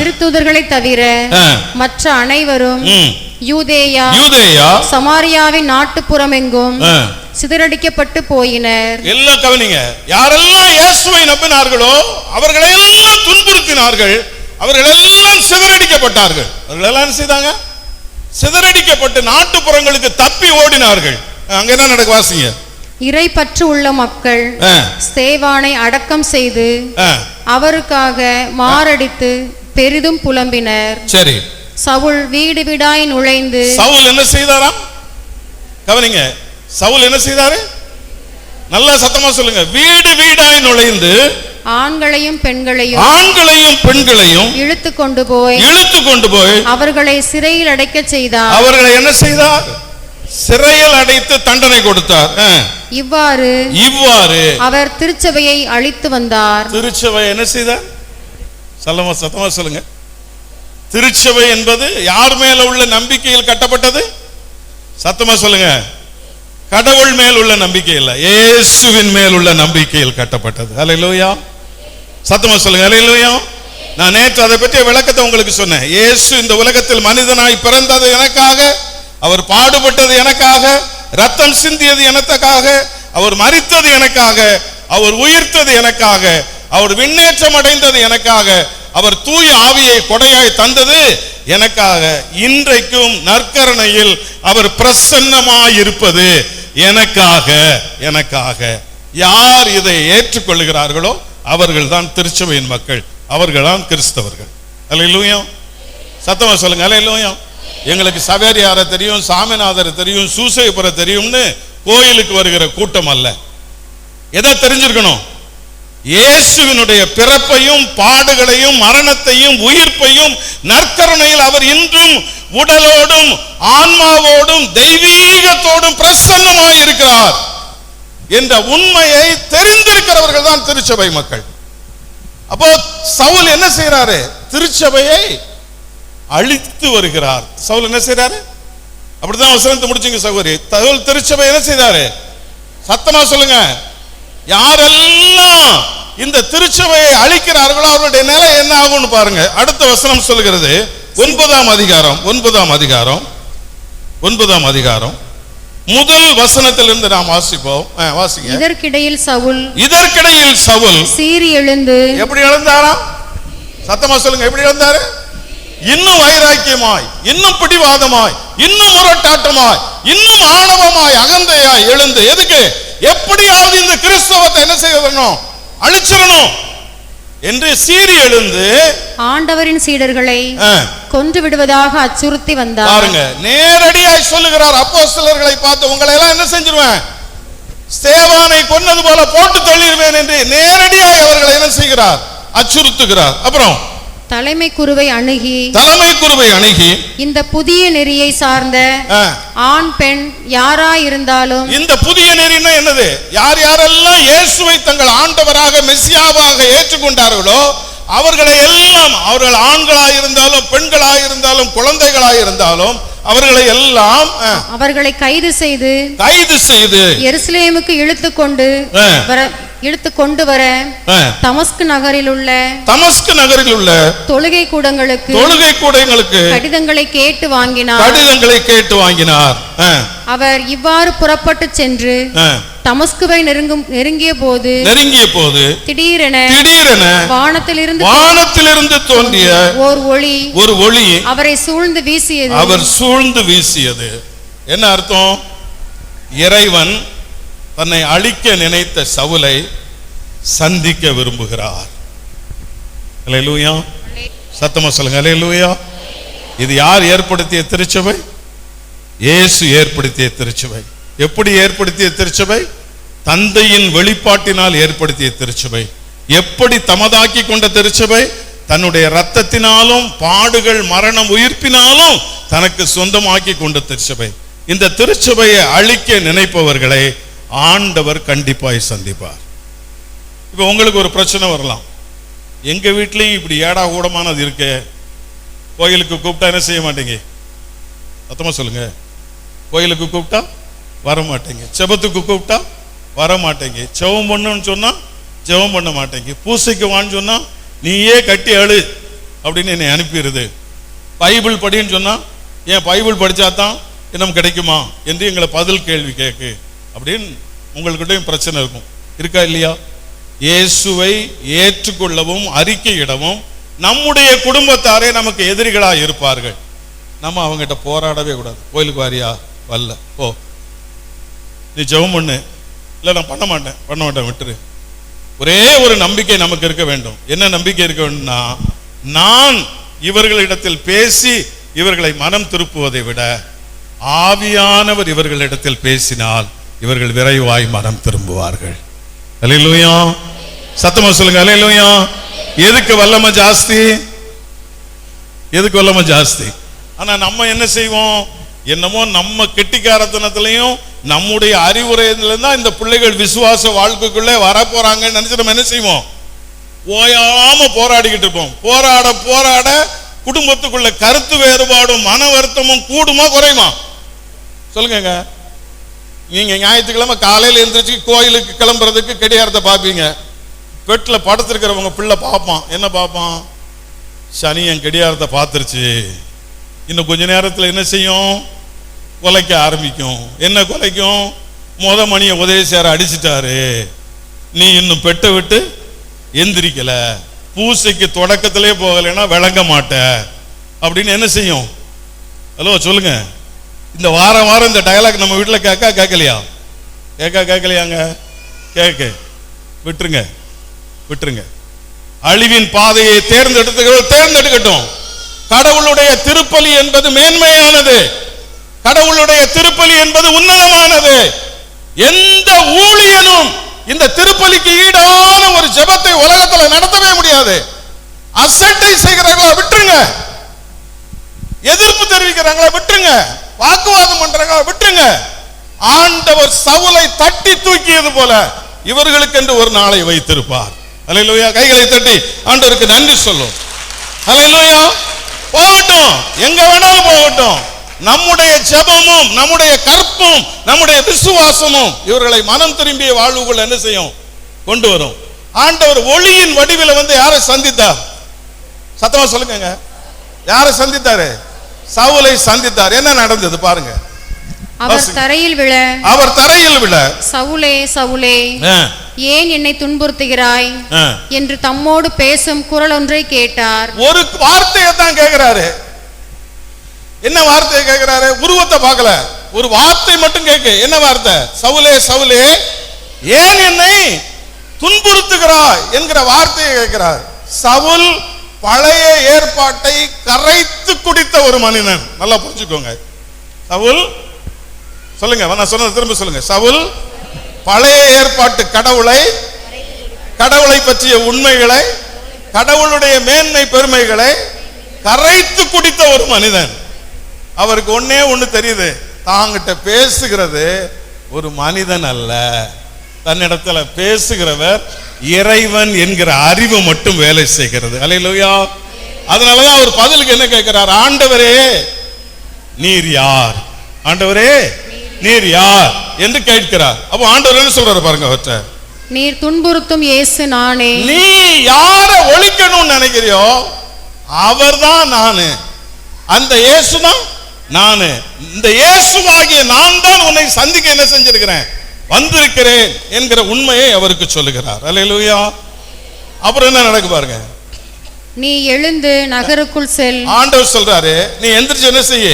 திருத்தூதர்களை தவிர மற்ற அனைவரும் யூதேயா சமாரியாவின் நாட்டுப்புறம் எங்கும் சிதறடிக்கப்பட்டு போயினர். எல்லாம் கவனிங்க, யாரெல்லாம் இயேசுவை நம்பினார்களோ அவர்களெல்லாம் துன்புறுத்தினார்கள், அவர்களெல்லாம் சிதறடிக்கப்பட்டார்கள். அவர்களெல்லாம் என்ன செய்தாங்க? சிதறடிக்கப்பட்டு நாட்டுப்புறங்களுக்கு தப்பி ஓடினார்கள். அங்க என்ன நடக்க வாசிங்க. இறை பற்று உள்ள மக்கள் ஸ்தேவானை அடக்கம் செய்து அவருக்காக மாரடித்து பெரிதும் புலம்பினர். சரி, சவுல் வீடு வீடாய் நுழைந்து, சவுல் என்ன செய்தாராம்? கவனிங்க, சவுல் என்ன செய்தாரு? நல்லா சத்தமா சொல்லுங்க. வீடு வீடாய் நுழைந்து ஆண்களையும் பெண்களையும் இழுத்து கொண்டு போய் அவர்களை சிறையில் அடைக்க செய்தார். அவர்களை என்ன செய்தார்? சிறையில் அடைத்து தண்டனை கொடுத்தார். இவ்வாறு அவர் திருச்சபையை அழித்து வந்தார். திருச்சபை என்ன செய்தார்? சத்தமா சொல்லுங்க. திருச்சபை என்பது யார் மேல உள்ள நம்பிக்கையில் கட்டப்பட்டது? சத்தமா சொல்லுங்க. கடவுள் மேல் உள்ள நம்பிக்கை இல்ல, இயேசுவின் மேல் உள்ள நம்பிக்கையில் கட்டப்பட்டது. அல்லேலூயா. சத்தமா சொல்லுங்க. அல்லேலூயா. நான் நேற்று அதை பற்றிய விளக்கத்தை உங்களுக்கு சொன்னேன். இயேசு இந்த உலகத்தில் மனிதனாய் பிறந்தது எனக்காக, அவர் பாடுபட்டது எனக்காக, ரத்தம் சிந்தியது எனக்காக, அவர் மரித்தது எனக்காக, அவர் உயிர்த்தது எனக்காக, அவர் விண்ணேற்றம் அடைந்தது எனக்காக, அவர் தூய ஆவியை கொடையாய் தந்தது எனக்காக. இன்றைக்கும் நற்கரணையில் அவர் பிரசன்னமாயிருப்பது எனக்காக. யார் இதை ஏற்றுக்கொள்கிறார்களோ அவர்கள் தான் திருச்சபையின் மக்கள், அவர்கள் தான் கிறிஸ்தவர்கள். அல்லேலூயா. சத்தமா சொல்லுங்க. அல்லேலூயா. எங்களுக்கு சவேரியாரை தெரியும், சாமிநாதரை தெரியும், சூசைபுர தெரியும்னு கோயிலுக்கு வருகிற கூட்டம் அல்ல. எதை தெரிஞ்சிருக்கணும்? இயேசுவினுடைய பிறப்பையும் பாடுகளையும் மரணத்தையும் உயிர்ப்பையும் நற்கருணையில் அவர் இன்றும் உடலோடும் ஆன்மாவோடும் தெய்வீகத்தோடும் பிரசன்னமாய் இருக்கிறார் என்ற உண்மையை தெரிந்திருக்கிறவர்கள் தான் திருச்சபை மக்கள். அப்போ சவுல் என்ன செய்யறாரு? திருச்சபையை அழித்து வருகிறார். சவுல் என்ன செய்யறாரு? அப்படிதான் வசனத்தை முடிச்சுங்க சகோதரி. சவுல் திருச்சபை என்ன செய்தாரு? சத்தமா சொல்லுங்க. யாரெல்லாம் இந்த திருச்சபையை அழிக்கிறார்களோ அவருடைய நிலை என்ன ஆகும்னு பாருங்க. அடுத்த வசனம் சொல்லுகிறது, 9ஆம் அதிகாரம் முதல் வசனத்திலிருந்து நாம் வாசிப்போம். வாசிங்க. இதற்கிடையில் சவுல் சீறி எழுந்து. எப்படி எழுந்தாராம்? சத்தமா சொல்லுங்க. எப்படி எழுந்தாரு? இன்னும் வைராக்கியமாய், இன்னும் பிடிவாதமாய், இன்னும் முரட்டாட்டமாய், இன்னும் ஆணவமாய், அகந்தையாய் எழுந்து. எதுக்கு? எப்படியாவது இந்த கிறிஸ்தவத்தை என்ன செய்யணும்? அழிச்சிடணும் என்று சீறி எழுந்து ஆண்டவரின் சீடர்களை கொன்று விடுவதாக அச்சுறுத்தி வந்தார். பாருங்க, நேரடியாய் சொல்லுகிறார் அப்போஸ்தலர்களை பார்த்து, உங்களை எல்லாம் என்ன செஞ்சிருவேன்? ஸ்தேவானை கொன்னது போல போட்டு தள்ளிடுவேன் என்று நேரடியாய் அவர்களை என்ன செய்கிறார்? அச்சுறுத்துகிறார். அப்புறம் தலைமை குருவை அணுகி இந்த புதிய நெறியை சார்ந்த ஆண் பெண் யாராயிருந்தாலும். இந்த புதிய நெறினா என்னது? யாரெல்லாம் இயேசுவை தங்கள் ஆண்டவராக மெசியாவாக ஏற்றுக்கொண்டார்களோ அவர்களை எல்லாம், அவர்கள் ஆண்களாயிருந்தாலும் பெண்களாயிருந்தாலும் குழந்தைகளாயிருந்தாலும் அவர்களை எல்லாம் அவர்களை கைது செய்து எருசலேமுக்கு இழுத்து கொண்டு வர தமஸ்கு நகரில் உள்ள தொழுகை கூடங்களுக்கு கடிதங்களை கேட்டு வாங்கினார். அவர் இவ்வாறு புறப்பட்டு சென்று தமஸ்குவை நெருங்கிய போது திடீரென வானத்திலிருந்து தோன்றிய ஒரு ஒளி அவரை சூழ்ந்து வீசியது. என்ன அர்த்தம்? இறைவன் தன்னை அழிக்க நினைத்த சவுலை சந்திக்க விரும்புகிறார். அல்லேலூயா. சத்தமா சொல்லுங்க. அல்லேலூயா. இது யார் ஏற்படுத்திய திருச்சபை? இயேசு ஏற்படுத்திய திருச்சபை. எப்படி ஏற்படுத்திய திருச்சபை? தந்தையின் வெளிப்பாட்டினால் ஏற்படுத்திய திருச்சபை. எப்படி தமதாக்கி கொண்ட திருச்சபை? தன்னுடைய இரத்தத்தினாலும் பாடுகள் மரணம் உயிர்ப்பினாலும் தனக்கு சொந்தமாக்கி கொண்ட திருச்சபை. இந்த திருச்சபையை அழிக்க நினைப்பவர்களை ஆண்டவர் கண்டிப்பாய் சந்திப்பார். இப்ப உங்களுக்கு ஒரு பிரச்சனை வரலாம். எங்க வீட்லயும் இப்படி ஏடா கூடமானது இருக்கு, கோயிலுக்கு கூப்பிட்டா என்ன செய்ய மாட்டீங்க? சத்தமா சொல்லுங்க. கோயிலுக்கு கூப்பிட்டா வர மாட்டேங்க, செபத்துக்கு கூப்பிட்டா வர மாட்டேங்க, செவம் பண்ணுன்னு சொன்னா ஜெபம் பண்ண மாட்டேங்க, பூசைக்கு வான்னு சொன்னா நீயே கட்டி அழு அப்படின்னு என்னை அனுப்பிடுது, பைபிள் படின்னு சொன்னா ஏன் பைபிள் படிச்சாதான் இன்னும் கிடைக்குமா என்று எங்களை பதில் கேள்வி கேட்கு அப்படின்னு உங்கள்கிட்டையும் பிரச்சனை இருக்கும். இருக்கா இல்லையா? இயேசுவை ஏற்றுக்கொள்ளவும் அறிக்கையிடவும் நம்முடைய குடும்பத்தாரே நமக்கு எதிரிகளாக இருப்பார்கள். நம்ம அவங்ககிட்ட போராடவே கூடாது. கோயிலுக்கு வாரியா? வரல, போ, நீ ஜெபம் பண்ணு. இல்லை நான் பண்ண மாட்டேன் விட்டுரு. ஒரே ஒரு நம்பிக்கை நமக்கு இருக்க வேண்டும். என்ன நம்பிக்கை இருக்க வேண்டும்னா, நான் இவர்களிடத்தில் பேசி இவர்களை மனம் திருப்புவதை விட ஆவியானவர் இவர்களிடத்தில் பேசினால் இவர்கள் விரைவாய் மனம் திரும்புவார்கள். அல்லேலூயா. சத்தமா சொல்லுங்க. அல்லேலூயா. எதுக்கு வல்லமை ஜாஸ்தி? ஆனா நம்ம என்ன செய்வோம்? என்னமோ நம்ம கெட்டிக்காரத்தனத்திலையும் நம்முடைய அறிவுரையில தான் இந்த பிள்ளைகள் விசுவாச வாழ்க்கைக்குள்ளே வரப்போறாங்கன்னு நினைச்சு நம்ம என்ன செய்வோம்? ஓயாம போராடிக்கிட்டு இருப்போம். போராட குடும்பத்துக்குள்ள கருத்து வேறுபாடும் மன வருத்தமும் கூடுமா குறையுமா? சொல்லுங்க. நீங்க ஞாயிற்றுக்கிழமை காலையில் எழுந்திரிச்சு கோயிலுக்கு கிளம்புறதுக்கு கடிகாரத்தை பார்ப்பீங்க. பெட்டில் படுத்திருக்கிறவங்க பிள்ளை பார்ப்பான். என்ன பார்ப்பான்? சனி என் கடிகாரத்தை பார்த்துருச்சு, இன்னும் கொஞ்ச நேரத்தில் என்ன செய்யும்? கொலைக்க ஆரம்பிக்கும். என்ன கொலைக்கும்? மணியை உதவி சேர அடிச்சிட்டாரு, நீ இன்னும் பெட்டை விட்டு எந்திரிக்கல, பூசைக்கு தொடக்கத்திலே போகலைன்னா விளங்க மாட்ட அப்படின்னு என்ன செய்யும்? ஹலோ சொல்லுங்க. இந்த வாரம் இந்த டயலாக் நம்ம வீட்டில் கேட்கலையா? கேட்கலையாங்க? விட்டுருங்க. அழிவின் பாதையை தேர்ந்தெடுக்கட்டும். கடவுளுடைய திருப்பலி என்பது மேன்மையானது. கடவுளுடைய திருப்பலி என்பது உன்னதமானது. எந்த ஊழியனும் இந்த திருப்பலிக்கு ஈடான ஒரு ஜெபத்தை உலகத்தில் நடத்தவே முடியாது. அசட்டை செய்கிறாங்களா விட்டுருங்க, எதிர்ப்பு தெரிவிக்கிறாங்களா விட்டுருங்க, வாக்குவாதம் பண்றாங்களா விட்டுருங்க. ஆண்டவர் சவுலை தட்டி தூக்கியது போல இவர்களுக்கு என்று ஒரு நாளை வைத்திருப்பார். அல்லேலூயா. கைகளை தட்டி ஆண்டவருக்கு நன்றி சொல்லும். அல்லேலூயா. போகட்டும், எங்க வேணாலும் போகட்டும். நம்முடைய ஜெபமும் நம்முடைய கற்பும் நம்முடைய விசுவாசமும் இவர்களை மனம் திரும்பிய வாழ்வுக்குள் என்ன செய்யும்? கொண்டு வரும். ஆண்டவர் ஒளியின் வடிவில் வந்து யாரை சந்தித்தார்? சத்தமா சொல்லுங்க. யாரை சந்தித்தாரு? சவுலை சந்தித்தார். என்ன நடந்தது பாருங்க. அவர் தரையில் விழ சவுலே சவுலே ஏன் என்னை துன்புறுத்துகிறாய் என்று தம்மோடு பேசும் குரல் ஒன்றை கேட்டார். ஒரு வார்த்தையை தான் கேட்கிறாரு. என்ன வார்த்தையை கேட்கிறாரு? உருவத்தை பார்க்கல, ஒரு வார்த்தை மட்டும் கேட்க. என்ன வார்த்தை? சவுலே சவுலே ஏன் என்னை துன்புறுத்துகிறாய் என்கிற வார்த்தையை கேட்கிறார். சவுல் பழைய ஏற்பாட்டை கரைத்து குடித்த ஒரு மனிதன். நல்லா புரிஞ்சுக்கோங்க. சவுல், சொல்லுங்க, நான் சொன்னது திரும்ப சொல்லுங்க. சவுல் பழைய ஏற்பாட்டு கடவுளை பற்றிய உண்மைகளை, கடவுளுடைய மேன்மை பெருமைகளை கரைத்து குடித்த ஒரு மனிதன். அவருக்கு ஒன்னே ஒண்ணு தெரியுது, தாங்கிட்ட பேசுகிறது ஒரு மனிதன் அல்ல, தன்னிடத்துல பேசுகிறவர் இறைவன் என்கிற அறிவு மட்டும் வேலை செய்கிறது. அல்லேலூயா. அதனாலதான் அவர் பதிலுக்கு என்ன கேட்கிறார்? ஆண்டவரே நீர் யார்? ஆண்டவரே நீர் யார் என்று கேட்கிறார். அப்போ ஆண்டவர் என்ன சொல்றாரு பாருங்க அவற்றை. நீர் துன்புறுத்தும் இயேசு நானே. நீ யாரை ஒழிக்கணும்னு நினைக்கிறியோ அவர்தான் நானு, அந்த இயேசு தான் நானு. இந்த இயேசுவாகிய நான் தான் உன்னை சந்திக்க என்ன செஞ்சிருக்கிறேன், வந்திருக்கிறேன் என்கிற உண்மையை அவருக்கு சொல்லுகிறார். அல்லேலூயா. அப்புறம் என்ன நடக்கு பாருங்க. நீ எழுந்து நகருக்குள் செல். ஆண்டவர் சொல்றாரு, நீ எந்திரிச்சு என்ன செய்ய,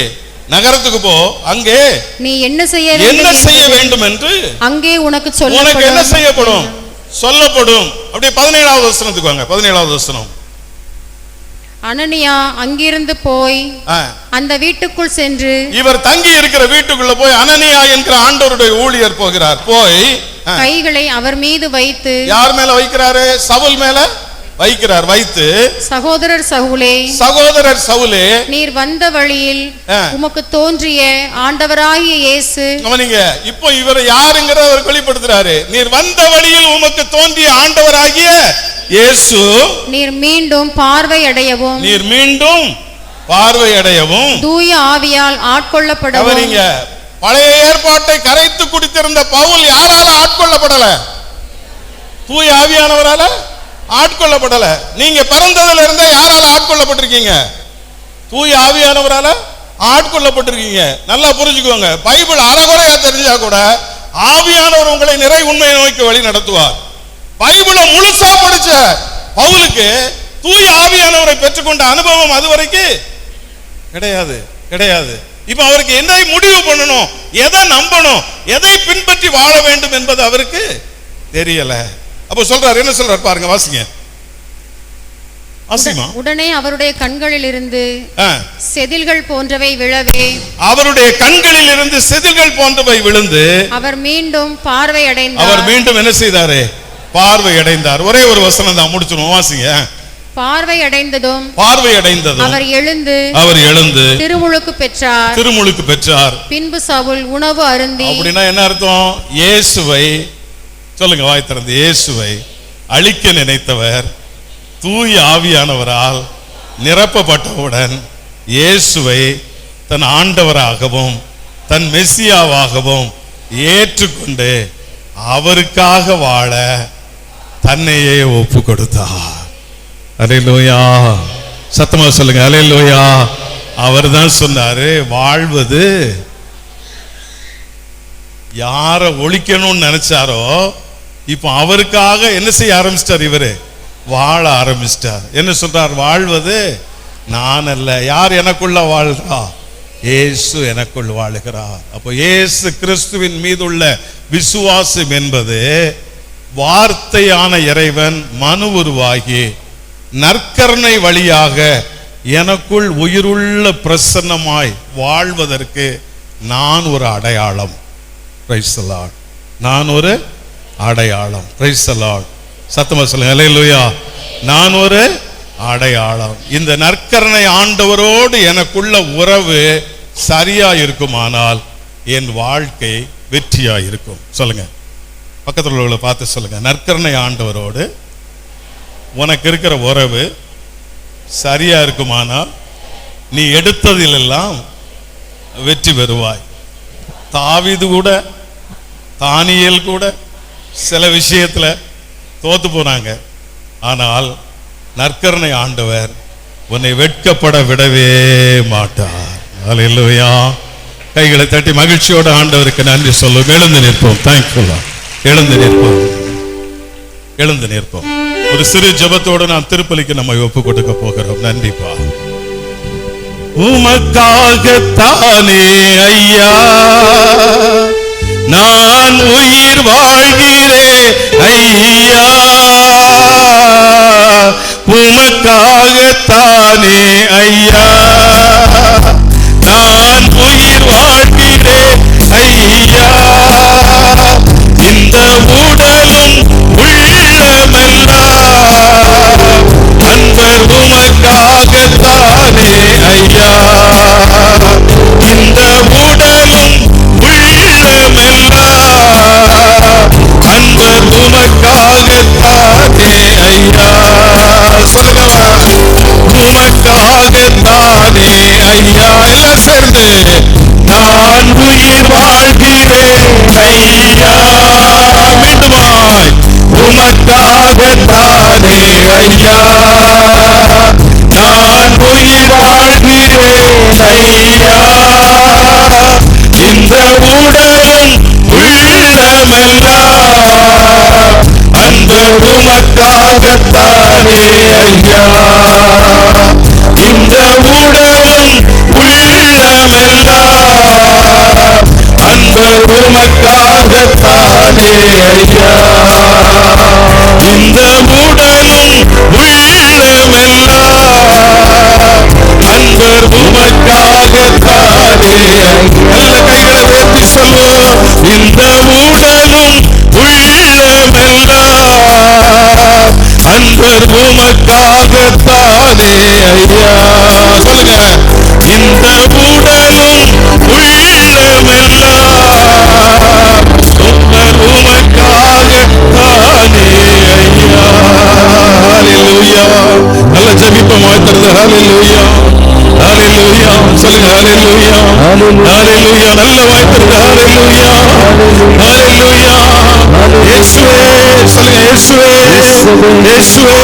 நகரத்துக்கு போ. அங்கே நீ என்ன செய்ய வேண்டும் என்று அங்கே உனக்கு என்ன செய்யப்படும், சொல்லப்படும். அப்படியே 17வது வசனத்துக்கு வாங்க. 17வது வசனம். அனனியா அங்கிருந்து போய் அந்த வீட்டுக்குள் சென்று, இவர் தங்கி இருக்கிற வீட்டுக்குள்ள போய் அனனியா என்கிற ஆண்டவருடைய ஊழியர் போகிறார். போய் கைகளை அவர் மீது வைத்து, யார் மேல வைக்கிறாரு? சவுல் மேல வைக்கிறார். வைத்து, சகோதரர் சவுலே நீர் வந்த வழியில் உமக்கு தோன்றிய ஆண்டவராகிய இயேசு. கவனிங்க, இப்போ இவர் யாருங்கிறத அவர் வெளிப்படுத்துறாரு. நீர் வந்த வழியில் உமக்கு தோன்றிய ஆண்டவராகிய இயேசு நீர் மீண்டும் பார்வையடையவும் தூய ஆவியால் ஆட்கொள்ளப்படவும். கவனிங்க, பழைய ஏற்பாட்டை கரைத்து குடித்திருந்த பவுல் யாரால ஆட்கொள்ளப்படல? தூய ஆவியானவரால ஆட்கொள்ளப்படல. நீங்க பிறந்ததுல இருந்தே யாரால ஆட்கொள்ளப்பட்டிருக்கீங்க? தூய ஆவியானவரால ஆட்கொள்ளப்பட்டிருக்கீங்க. நல்லா புரிஞ்சுக்கோங்க. பைபிள் அறகுறையா தெரிஞ்சா கூட ஆவியானவர் உங்களை நிறை உண்மையை நோக்கி வழி நடத்துவார். பைபிளை முழுசா படிச்ச பவுலுக்கு தூய ஆவியானவரை பெற்றுக்கொண்ட அனுபவம் அது வரைக்கும் கிடையாது. இப்ப அவருக்கு என்ன முடிவு பண்ணணும், எதை நம்பணும், எதை பின்பற்றி வாழ வேண்டும் என்பது அவருக்கு தெரியல. அப்ப சொல்றார், என்ன சொல்றார் பாருங்க, வாசிங்க. உடனே அவருடைய கண்களில் இருந்து செதில்கள் போன்றவை விழவே, அவருடைய கண்களில் இருந்து செதில்கள் போன்றவை விழுந்து அவர் மீண்டும் பார்வையடைந்தார். அவர் மீண்டும் என்ன செய்தாரு? பார்வையடைந்தார். ஒரே ஒரு வசனம் தான் முடிச்சிரும், வாசிங்க. பார்வையடைந்ததும் அவர் எழுந்து திருமுழுக்கு பெற்றார். பின்பு சவுல் உணவு அருந்தி. அப்படின்னா என்ன அர்த்தம்? இயேசுவை சொல்லுங்க, வாய் திறந்து. இயேசுவை அழிக்க நினைத்தவர் தூய ஆவியானவரால் நிரப்பப்பட்டவுடன் இயேசுவை தன் ஆண்டவராகவும் தன் மெசியாவாகவும் ஏற்றுக்கொண்டு அவருக்காக வாழ தன்னையே ஒப்பு கொடுத்தார். அல்லேலூயா. சத்தமா சொல்லுங்க, அல்லேலூயா. அவர் தான் சொன்னாரு, வாழ்வது யார ஒழிக்கணும்னு நினைச்சாரோ இப்போ அவருக்காக என்ன செய்ய ஆரம்பிச்சிட்டார்? இவரு வாழ ஆரம்பிச்சிட்டார். என்ன சொல்றார்? வாழ்வது நான் அல்ல. யார் எனக்குள்ள வாழ்றா? இயேசு எனக்குள் வாழுகிறார். அப்போ இயேசு கிறிஸ்துவின் மீது உள்ள விசுவாசம் என்பது வார்த்தையான இறைவன் மனு உருவாகி நற்கருணை வழியாக எனக்குள் உயிருள்ள பிரசன்னமாய் வாழ்வதற்கு நான் ஒரு அடையாளம். Price the Lord. நான் ஒரு அடையாளம். Price the Lord. சத்தமா சொல்லுங்க, அல்லேலூயா. நான் ஒரு அடையாளம். இந்த நற்கருணை ஆண்டவரோடு எனக்குள்ள உறவு சரியா இருக்குமானால் என் வாழ்க்கை வெற்றியா இருக்கும். சொல்லுங்க, பக்கத்தில் உள்ளவர்களை பார்த்து சொல்லுங்க, நற்கருணை ஆண்டவரோடு உனக்கு இருக்கிற உறவு சரியா இருக்குமானால் நீ எடுத்ததிலெல்லாம் வெற்றி பெறுவாய். தாவீது கூட, தானியேல் கூட சில விஷயத்துல தோத்து போனாங்க. ஆனால் நற்கருணை ஆண்டவர் உன்னை வெட்கப்பட விடவே மாட்டார். அல்லேலூயா. கைகளை தட்டி மகிழ்ச்சியோட ஆண்டவருக்கு நன்றி சொல்லுவோம். எழுந்து நிற்போம். தேங்க்யூ. எழுந்து நிற்போம். எழுந்து நிற்போம். ஒரு சிறு ஜெபத்தோடு நாம் திருப்பலிக்கு நம்ம ஒப்பு கொடுக்க போகிறோம். நன்றிப்பா. உமக்காகத்தானே ஐயா நான் உயிர் வாழ்கிறேன் ஐயா, உமக்காகத்தானே ஐயா நான் உயிர் வாழ்கிறேன் ஐயா, இந்த உடலும் உள்ளமெல்லாம் அன்பர் உமக்காகத்தானே ஐயா, இந்த உடலும் உள்ளமெல்லாம் அன்பர் உமக்காகத்தானே ஐயா. சொல்லுங்க, உமக்காகத்தானே ஐயா. எல்லாம் சேர்ந்து நான் உயிர் வாழ்கிறேன் ஐயா, மீண்டுமாய் உமக்காகத்தானே ஐயா நான் உயிர் வாழ்கிறேன் ஐயா, இந்த உடலும் உள்ளமெல்லாம் அன்பு உமக்காகத்தானே ஐயா, இந்த உடலும் உள்ளமெல்லாம் அன்பு உமக்காகத்தானே ஐயா, இந்த உடலும் உள்ளமெல்லாம் அன்பர் உமக்காகத்தானே. நல்ல கைகளை உயர்த்தி சொல்லுவோம். இந்த உடலும் உள்ளமெல்லாம் அன்பர் உமக்காகத்தானே ஐயா. சொல்லுங்க, இந்த உடலும் உள்ளமெல்லாம் அன்பர் உமக்காகத்தானே ஐயா. ஹல்லேலூயா. நல்ல ஜெபிப்போம். வாழ்த்துறது. ஹல்லேலூயா, ஹல்லேலூயா. சொல்லுங்க, ஹல்லேலூயா, ஹல்லேலூயா. நல்ல வாழ்த்துறது. ஹல்லேலூயா, ஹல்லேலூயா. இயேசுவே. சொல்லுங்க, இயேசுவே, இயேசுவே.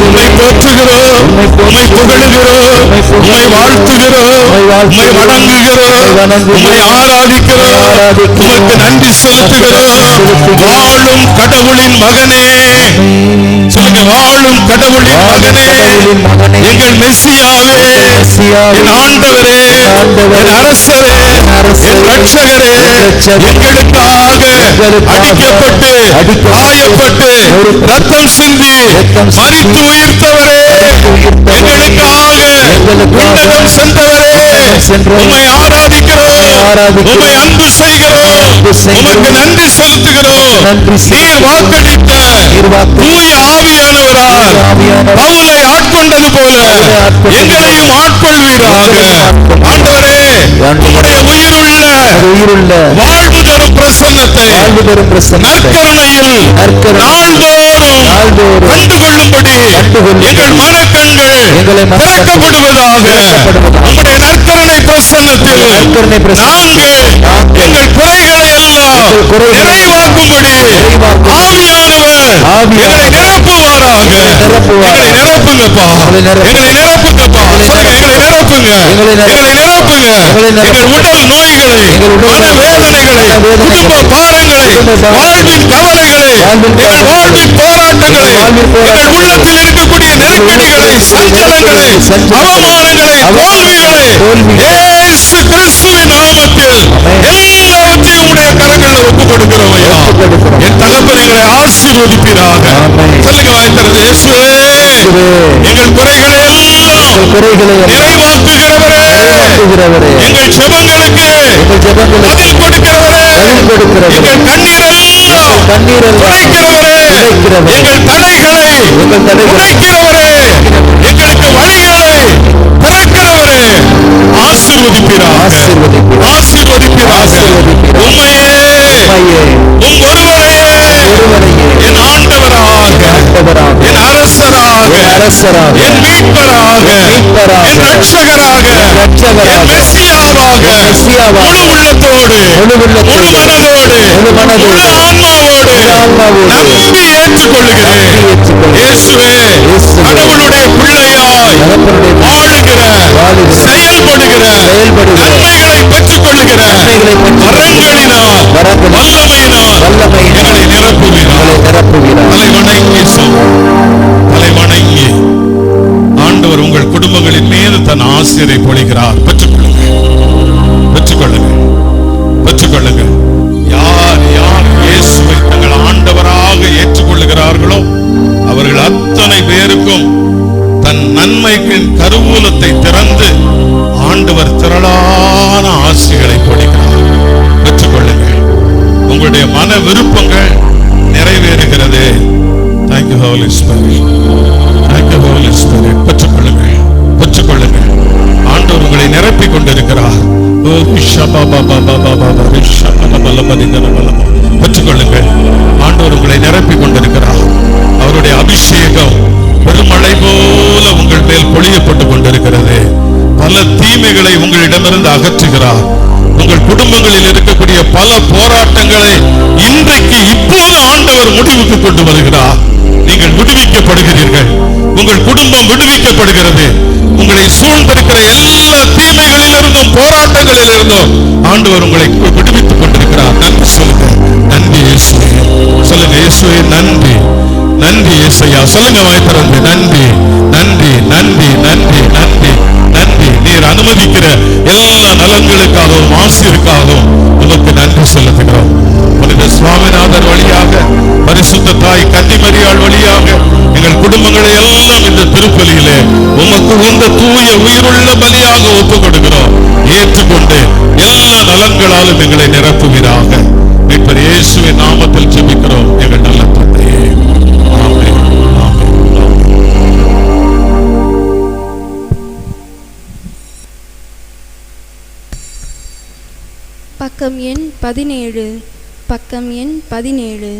உம்மை போற்றுகிறோம், உம்மை புகழுகிறோம், உம்மை வாழ்த்துகிறோம், உம்மை வணங்குகிறோம், உம்மை ஆராதிக்கிறோம், உமக்கு நன்றி செலுத்துகிறோம். வாழும் கடவுளின் மகனே. சொல்லுங்க, வாழும் கடவுளின் மகனே, எங்கள் மெஸ்ஸியாவே, என் ஆண்டவரே, என் அரசரே, என் ரட்சகரே, எங்களுக்காக அடிக்கப்பட்டு காயப்பட்டு ரத்தம் சிந்தி மரித்து உயிர்த்தவரே, எங்களுக்காக விண்ணகம் சென்றவரே, உம்மை ஆராதிக்கிறோம், உம்மை அன்பு செய்கிறோம், உமக்கு நன்றி செலுத்துகிறோம். நீர் வாக்களித்த தூய ஆவியானவரால் பவுலை ஆட்கொண்டது போல எங்களையும் ஆட்கொள்வீராக. ஆண்டவரே, உம்முடைய உயிருள்ள வாழ்வு தரும் பிரசன்னத்தை நற்கருணையில் நாள்தோறும் கண்டுகொள்ளும்படி எங்கள் மனக்கண்கள் திறக்கப்படுவதாக. உம்முடைய நற்கருணை பிரசன்னத்தில் நாங்கள் எங்கள் குறைகளை எல்லாம் நிறைவாக்கும்படி ஆவியானவர் எங்களை நிரப்புவாராக. எங்களை நிரப்புங்கப்பா, எங்களை நிரப்புங்கப்பா. சொல்லுங்க, எங்களை நிரப்புங்க, எங்களை நிரப்புங்க. எங்கள் உடல் நோய்களை, மன வேதனைகளை, குடும்ப பாரங்களை, வாழ்வின் கவலைகளை, எங்கள் வாழ்வின் போராட்டங்களை, எங்கள் உள்ளத்தில் இருக்கக்கூடிய நெருக்கடிகளை, சஞ்சலங்களை, அவமானங்களை, தோல்விகளை இயேசு கிறிஸ்துவின் நாமத்தில் எல்லாவற்றையும் உடைய கரங்களில் ஒப்புக் கொடுக்கிறோம் ஐயா. என் தகப்பன் எங்களை ஆசீர்வதிப்பீராக. சொல்லுங்க, வாய்த்தது. இயேசுவே, எங்கள் குறைகளை எல்லாம் நிறைவாக்குகிறவரே, எங்கள் ஜெபங்களுக்கு பதில் கொடுக்கிறவரே, எங்கள் கண்ணீரெல்லாம் துடைக்கிறவரே, எங்கள் தடைகளை உடைக்கிறவரே, எங்களுக்கு வழிகளை திறக்கிறவரே, ஆசீர்வதிப்பீராக, ஆசீர்வதிப்பீராக. உம்மையே, உம் ஒருவரையே என் ஆண்டவராக, என் அரசராக, என் மீட்பராக, என் ரட்சகராக, என் மெஸ்ஸியாவாக மெசியாவாக முழு உள்ளத்தோடு, முழு உள்ளத்தோடு, முழு மனதோடு, முழு மனதோடு, முழு ஆன்மாவோடு ஆன்மாவோடு நம்பி ஏற்றுக்கொள்ளுகிறேன். இயேசுவே, கடவுளுடைய பிள்ளையாய் வாழுகிற, செயல்படுகிற, நன்மைகளை பெற்றுக் கொள்ளுகிற வரங்களினால், வல்லமையினால் எங்களை நிரப்புகிறார். தலை வணங்கி தலை வணங்கி ஆண்டவர் உங்கள் குடும்பங்களின் மீது தன் ஆசிரியரை பொழிகிறார். பெற்றுக்கொள்ளுங்கள், பெற்றுக்கொள்ளுங்கள், பெற்றுக்கொள்ளுங்கள். யார் யார் இயேசுவை தங்கள் ஆண்டவராக ஏற்றுக்கொள்ளுகிறார்களோ அவர்கள் அத்தனை பேருக்கும் தன் நன்மைகளின் கருவூலத்தை திறந்து ஆண்டவர் திரளான ஆசிகளை பொழிகிறார். பெற்றுக்கொள்ளுங்கள். உங்களுடைய மன விருப்பங்கள் நிறைவேறுகிறது. Thank you, Holy Spirit. Thank you, Holy Spirit. பெற்றுக்கொள்ளுங்கள், பெற்றுக்கொள்ளுங்கள். ஆண்டவர் உங்களை நிரப்பிக் கொண்டிருக்கிறார். பெற்றுக்கொள்ளுங்கள். ஆண்டவர் உங்களை நிரப்பிக் கொண்டிருக்கிறார். அவருடைய அபிஷேகம் பெருமழை போல உங்கள் மேல் பொழியப்பட்டுக் கொண்டிருக்கிறது. பல தீமைகளை உங்களிடமிருந்து அகற்றுகிறார். உங்கள் குடும்பங்களில் இருக்கக்கூடிய பல போராட்டங்களை இன்றைக்கு இப்போது ஆண்டவர் முடிவுக்கு கொண்டு வருகிறார். நீங்கள் விடுவிக்கப்படுகிறீர்கள். உங்கள் குடும்பம் விடுவிக்கப்படுகிறது. உங்களை சூழ்ந்திருக்கிற எல்லா தீமைகளிலிருந்தும் போராட்டங்களிலிருந்தும் ஆண்டவர் உங்களை விடுவித்துக் கொண்டிருக்கிறார். நன்றி சொல்லுங்க. நன்றி இயேசுவே. சொல்லுங்க இயேசுவே நன்றி. நன்றி இயேசையா. சொல்லுங்க வாய் திறந்து நன்றி, நன்றி, நன்றி, நன்றி, நன்றி, நன்றி. நீர் அனுமதிக்கிற எல்லா நலன்களுக்காகவும் ஆசிரியருக்காகவும் உமக்கு நன்றி செலுத்துகிறோம். புனித சுவாமிநாதர் வழியாக, பரிசுத்த தாய் கன்னிமரியாள் வழியாக எங்கள் குடும்பங்களை எல்லாம் இந்த திருப்பலியிலே உமக்கு உந்த தூய உயிருள்ள பலியாக ஒப்புக் கொடுக்கிறோம். ஏற்றுக்கொண்டு எல்லா நலன்களாலும் எங்களை நிரப்புவீராக. மீட்பர் இயேசுவின் நாமத்தில் ஜெபிக்கிறோம் எங்கள் நல்ல தந்தையே. ஆமென், ஆமென், ஆமென். பக்கம் எண் 17. பக்கம் எண் 17.